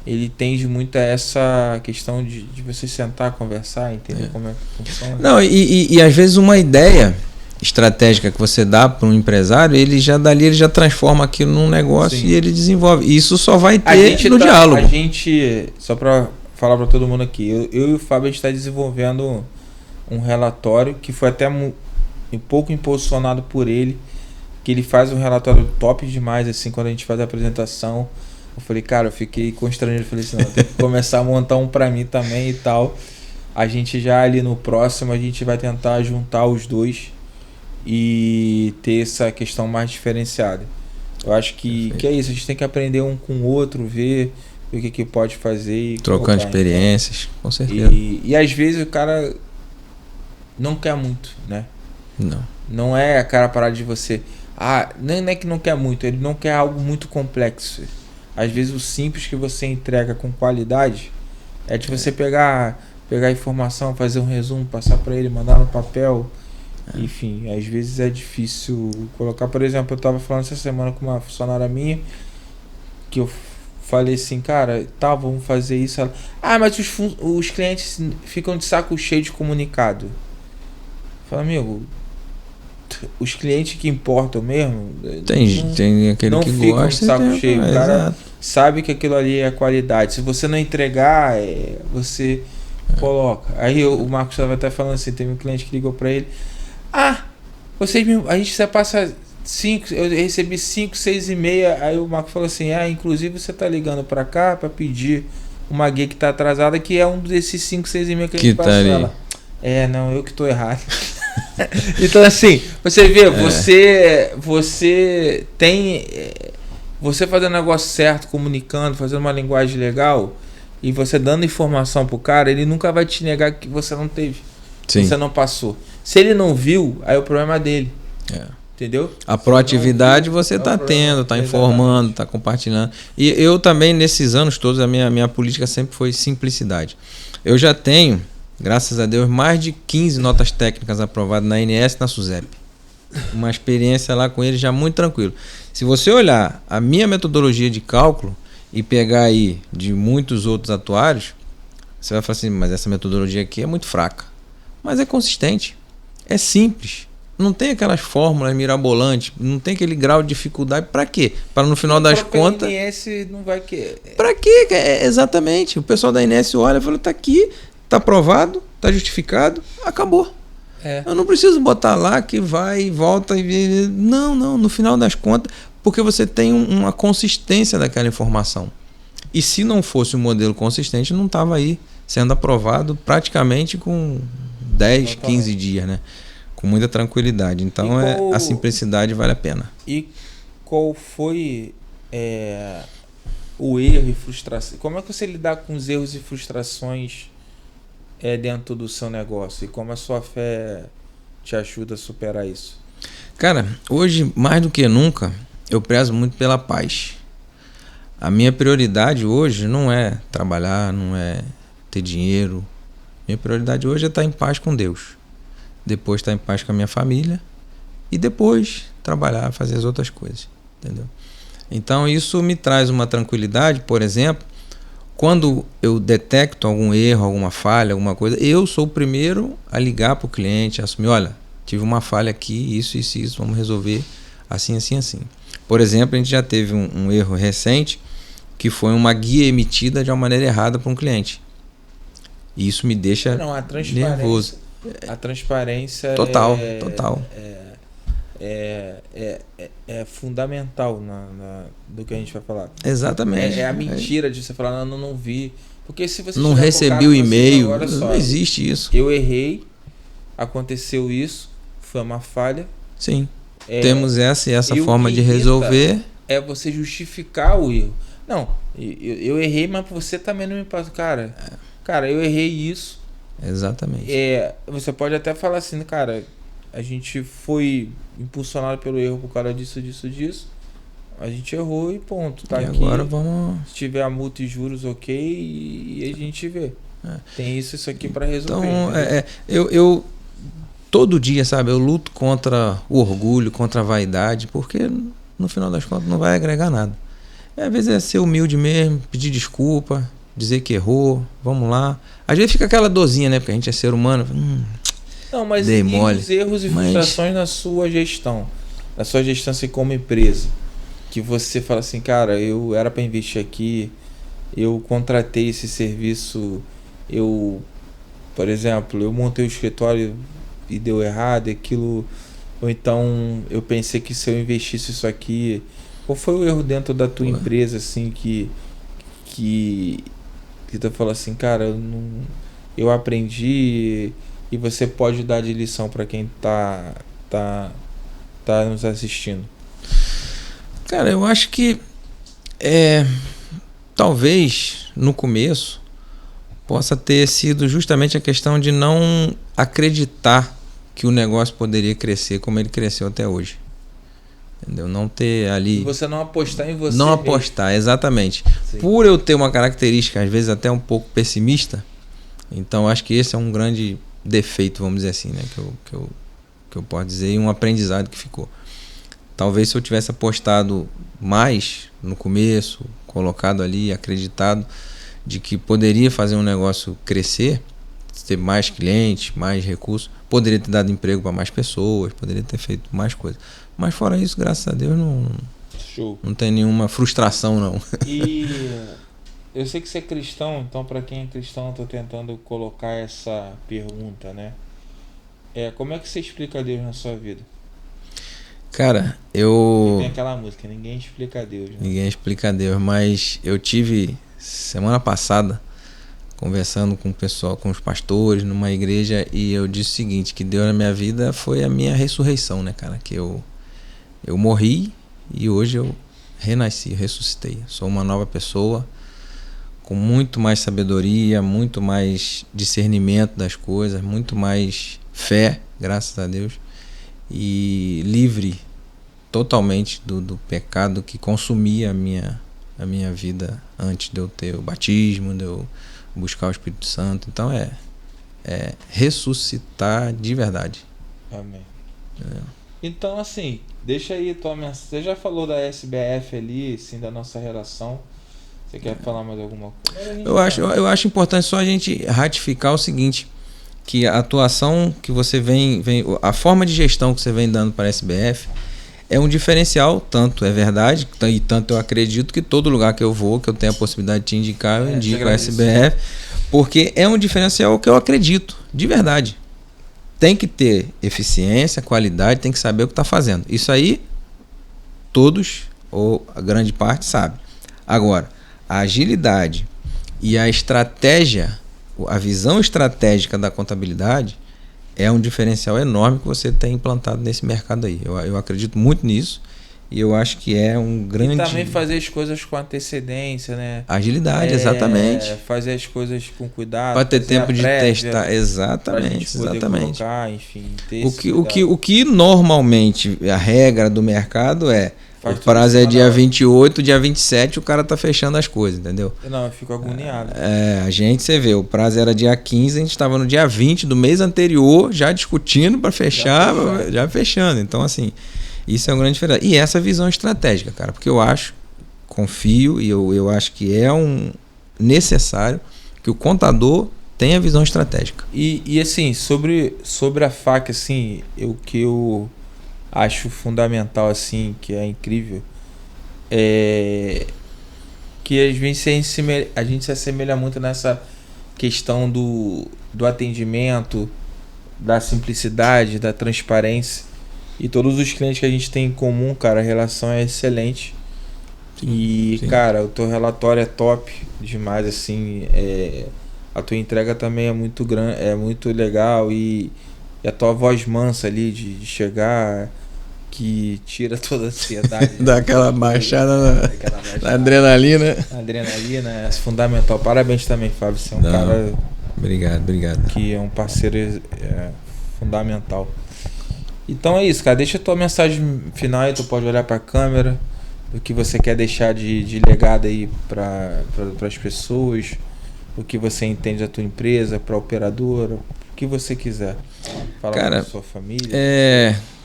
ele tende muito a essa questão de você sentar, conversar, entender como é que funciona. Não, e às vezes uma ideia estratégica que você dá para um empresário, ele já transforma aquilo num negócio. Sim. E ele desenvolve. E isso só vai ter no diálogo. A gente, só para falar para todo mundo aqui, eu e o Fábio, a gente está desenvolvendo um relatório que foi até um pouco impulsionado por ele, que ele faz um relatório top demais, assim, quando a gente faz a apresentação. Eu falei, cara, eu fiquei constrangido, eu falei assim, não, tem que começar a montar um para mim também e tal. A gente já ali no próximo, a gente vai tentar juntar os dois e ter essa questão mais diferenciada. Eu acho que é isso, a gente tem que aprender um com o outro, ver o que pode fazer. E trocando experiências, então, com certeza. E às vezes o cara não quer muito, né? Não é a cara parar de você. Nem é que não quer muito, ele não quer algo muito complexo. Às vezes o simples que você entrega com qualidade é de você pegar a informação, fazer um resumo, passar para ele, mandar no papel. Enfim, às vezes é difícil colocar. Por exemplo, eu estava falando essa semana com uma funcionária minha, que eu falei assim, cara, vamos fazer isso. Ela, mas os clientes ficam de saco cheio de comunicado. Fala, amigo, os clientes que importam mesmo, tem aquele não que ficam gosta, de saco cheio. O cara exato. sabe que aquilo ali é qualidade. Se você não entregar, você coloca. Aí o Marcos estava até falando assim, teve um cliente que ligou para ele, a gente já passa 5, eu recebi 5, 6 e meia. Aí o Marcos falou assim, inclusive você tá ligando para cá para pedir uma guia que tá atrasada, que é um desses 5, 6 e meia que a gente passou. Ela, não, eu que tô errado. Então assim, você vê, você tem, você fazendo o negócio certo, comunicando, fazendo uma linguagem legal, e você dando informação pro cara, ele nunca vai te negar que você não teve. Sim. Você não passou. Se ele não viu, aí é o problema dele. Entendeu? A proatividade você está tendo, está informando, está compartilhando. E eu também, nesses anos todos, a minha política sempre foi simplicidade. Eu já tenho, graças a Deus, mais de 15 notas técnicas aprovadas na ANS e na SUSEP. Uma experiência lá com eles já muito tranquilo. Se você olhar a minha metodologia de cálculo e pegar aí de muitos outros atuários, você vai falar assim, mas essa metodologia aqui é muito fraca. Mas é consistente, é simples. Não tem aquelas fórmulas mirabolantes, não tem aquele grau de dificuldade. Para quê? Para no final das contas... A INS não vai querer. Para quê? Exatamente. O pessoal da INS olha e fala, tá aqui, tá aprovado, tá justificado, acabou. Eu não preciso botar lá que vai e volta. Não, no final das contas, porque você tem uma consistência daquela informação. E se não fosse um modelo consistente, não estava aí sendo aprovado praticamente com 10, 15 dias, né? Com muita tranquilidade. Então a simplicidade vale a pena. E qual foi o erro e frustração? Como é que você lidar com os erros e frustrações dentro do seu negócio? E como a sua fé te ajuda a superar isso? Cara, hoje mais do que nunca eu prezo muito pela paz. A minha prioridade hoje não é trabalhar, não é ter dinheiro. Minha prioridade hoje é estar em paz com Deus. Depois estar em paz com a minha família e depois trabalhar, fazer as outras coisas, entendeu? Então isso me traz uma tranquilidade. Por exemplo, quando eu detecto algum erro, alguma falha, alguma coisa, eu sou o primeiro a ligar para o cliente, a assumir, olha, tive uma falha aqui, isso, vamos resolver assim. Por exemplo, a gente já teve um erro recente, que foi uma guia emitida de uma maneira errada para um cliente. E isso me deixa nervoso. A transparência total. É fundamental do que a gente vai falar. Exatamente. É a mentira de você falar, não vi. Porque se você não recebi o e-mail, não existe isso. Eu errei, aconteceu isso, foi uma falha. Sim. Temos essa forma de resolver. É você justificar o erro. Não, eu errei, mas você também não me passa. Cara, eu errei isso. Exatamente. Você pode até falar assim, cara, a gente foi impulsionado pelo erro por causa disso. A gente errou e ponto. Tá, e aqui. Agora vamos. Se tiver a multa e juros, ok, e a gente vê. Tem isso aqui para resolver. Então, eu todo dia, sabe, eu luto contra o orgulho, contra a vaidade, porque no final das contas não vai agregar nada. Às vezes é ser humilde mesmo, pedir desculpa, dizer que errou, vamos lá. Às vezes fica aquela dorzinha, né? Porque a gente é ser humano. Não, mas e os erros e frustrações na sua gestão? Na sua gestão assim, como empresa? Que você fala assim, cara, eu era para investir aqui, eu contratei esse serviço, por exemplo, eu montei o escritório e deu errado, aquilo, ou então eu pensei que se eu investisse isso aqui, qual foi o erro dentro da tua empresa, assim, que tu falou assim, cara, eu aprendi e você pode dar de lição para quem tá nos assistindo? Cara, eu acho que talvez no começo possa ter sido justamente a questão de não acreditar que o negócio poderia crescer como ele cresceu até hoje. Entendeu? Não ter ali... E você não apostar em você Não mesmo. apostar, exatamente. Sim. Por eu ter uma característica, às vezes até um pouco pessimista, então acho que esse é um grande defeito, vamos dizer assim, né? Que eu posso dizer, e um aprendizado que ficou. Talvez se eu tivesse apostado mais no começo, colocado ali, acreditado de que poderia fazer um negócio crescer, ter mais clientes, mais recursos, poderia ter dado emprego para mais pessoas, poderia ter feito mais coisas. Mas fora isso, graças a Deus, não tem nenhuma frustração, não. E eu sei que você é cristão, então para quem é cristão, eu estou tentando colocar essa pergunta, né? Como é que você explica Deus na sua vida? Cara, tem aquela música, ninguém explica Deus, né? Ninguém explica Deus, mas eu tive semana passada conversando com o pessoal, com os pastores numa igreja, e eu disse o seguinte, que Deus na minha vida foi a minha ressurreição, né, cara? Que eu morri e hoje eu renasci, ressuscitei. Sou uma nova pessoa com muito mais sabedoria, muito mais discernimento das coisas, muito mais fé, graças a Deus, e livre totalmente do pecado que consumia a minha vida antes de eu ter o batismo, de eu buscar o Espírito Santo. Então é ressuscitar de verdade. Amém. Então, assim, deixa aí tua mensagem. Você já falou da SBF ali, assim, da nossa relação. Você quer falar mais alguma coisa? Eu acho importante só a gente ratificar o seguinte, que a atuação que você a forma de gestão que você vem dando para a SBF é um diferencial, tanto é verdade, e tanto eu acredito que todo lugar que eu vou, que eu tenho a possibilidade de te indicar, eu indico a SBF, porque é um diferencial que eu acredito, de verdade. Tem que ter eficiência, qualidade, tem que saber o que está fazendo. Isso aí, todos, ou a grande parte, sabe. Agora, a agilidade e a estratégia, a visão estratégica da contabilidade é um diferencial enorme que você tem implantado nesse mercado aí. Eu acredito muito nisso e eu acho que é um grande... E também fazer as coisas com antecedência, né? Agilidade, exatamente. Fazer as coisas com cuidado. Para ter tempo de testar, exatamente. Colocar, enfim, o que normalmente a regra do mercado é o prazo é dia 28, dia 27 o cara tá fechando as coisas, entendeu? Não, eu fico agoniado. Você vê, o prazo era dia 15, a gente estava no dia 20 do mês anterior, já discutindo para fechar, já fechando. Então, assim, isso é um grande diferencial. E essa visão estratégica, cara, porque eu confio e eu acho que é necessário que o contador tenha visão estratégica. E assim, sobre a FAQ, assim, o que eu acho fundamental, assim, que é incrível, é que às vezes a gente se assemelha muito nessa questão do atendimento, da simplicidade, da transparência, e todos os clientes que a gente tem em comum, cara, a relação é excelente. Sim. Cara, o teu relatório é top demais, assim, a tua entrega também é muito grande, é muito legal, e a tua voz mansa ali de chegar, que tira toda a ansiedade. Dá aquela baixada na adrenalina. A adrenalina é fundamental. Parabéns também, Fábio. Você é um cara... Obrigado. Que é um parceiro fundamental. Então é isso, cara. Deixa a tua mensagem final aí. Tu pode olhar para a câmera. O que você quer deixar de legado aí para as pessoas. O que você entende da tua empresa, para a operadora. O que você quiser. Falar com a sua família.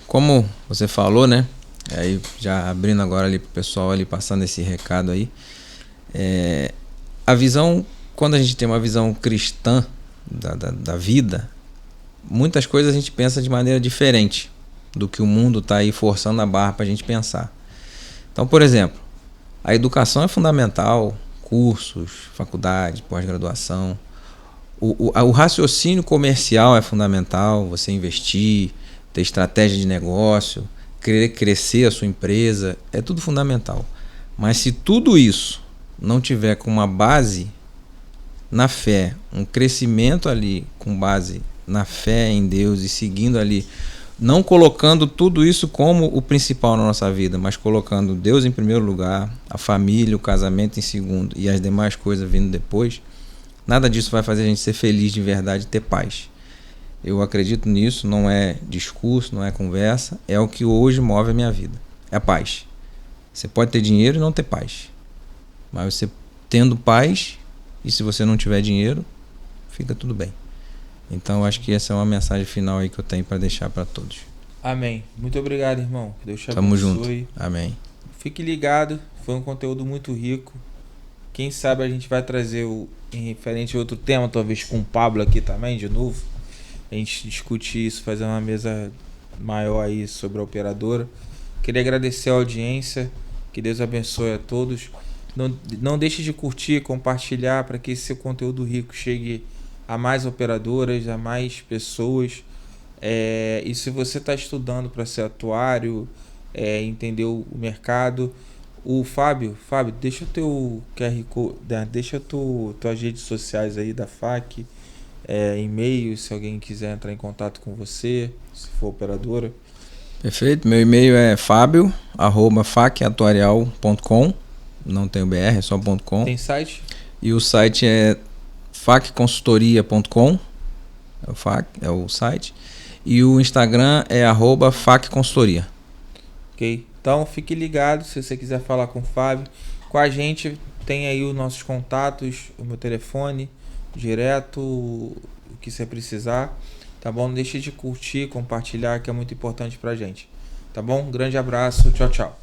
Como você falou, né? Aí já abrindo agora ali pro pessoal ali, passando esse recado aí. A visão, quando a gente tem uma visão cristã da vida, muitas coisas a gente pensa de maneira diferente do que o mundo está aí forçando a barra para a gente pensar. Então, por exemplo, a educação é fundamental, cursos, faculdade, pós-graduação. O raciocínio comercial é fundamental, você investir, ter estratégia de negócio, querer crescer a sua empresa, é tudo fundamental. Mas se tudo isso não tiver com uma base na fé, um crescimento ali com base na fé em Deus e seguindo ali, não colocando tudo isso como o principal na nossa vida, mas colocando Deus em primeiro lugar, a família, o casamento em segundo e as demais coisas vindo depois, nada disso vai fazer a gente ser feliz de verdade e ter paz. Eu acredito nisso, não é discurso, não é conversa, é o que hoje move a minha vida. É a paz. Você pode ter dinheiro e não ter paz. Mas você tendo paz, e se você não tiver dinheiro, fica tudo bem. Então eu acho que essa é uma mensagem final aí que eu tenho para deixar para todos. Amém. Muito obrigado, irmão. Que Deus te abençoe. Tamo junto. Amém. Fique ligado, foi um conteúdo muito rico. Quem sabe a gente vai trazer em referente a outro tema, talvez com o Pablo aqui também, de novo. A gente discute isso, fazer uma mesa maior aí sobre a operadora. Queria agradecer a audiência, que Deus abençoe a todos. Não deixe de curtir, compartilhar para que esse conteúdo rico chegue a mais operadoras, a mais pessoas. E se você está estudando para ser atuário, entender o mercado, o Fábio, deixa o teu QR Code, deixa tuas redes sociais aí da FAQ, e-mail, se alguém quiser entrar em contato com você, se for operadora. Perfeito, meu e-mail é fabio@facatuarial.com, não tem o BR, é só .com. Tem site? E o site é facconsultoria.com, é o site. E o Instagram é @facconsultoria. Ok? Então fique ligado, se você quiser falar com o Fábio, com a gente, tem aí os nossos contatos, o meu telefone, direto, o que você precisar, tá bom? Não deixe de curtir, compartilhar, que é muito importante pra gente, tá bom? Um grande abraço, tchau, tchau.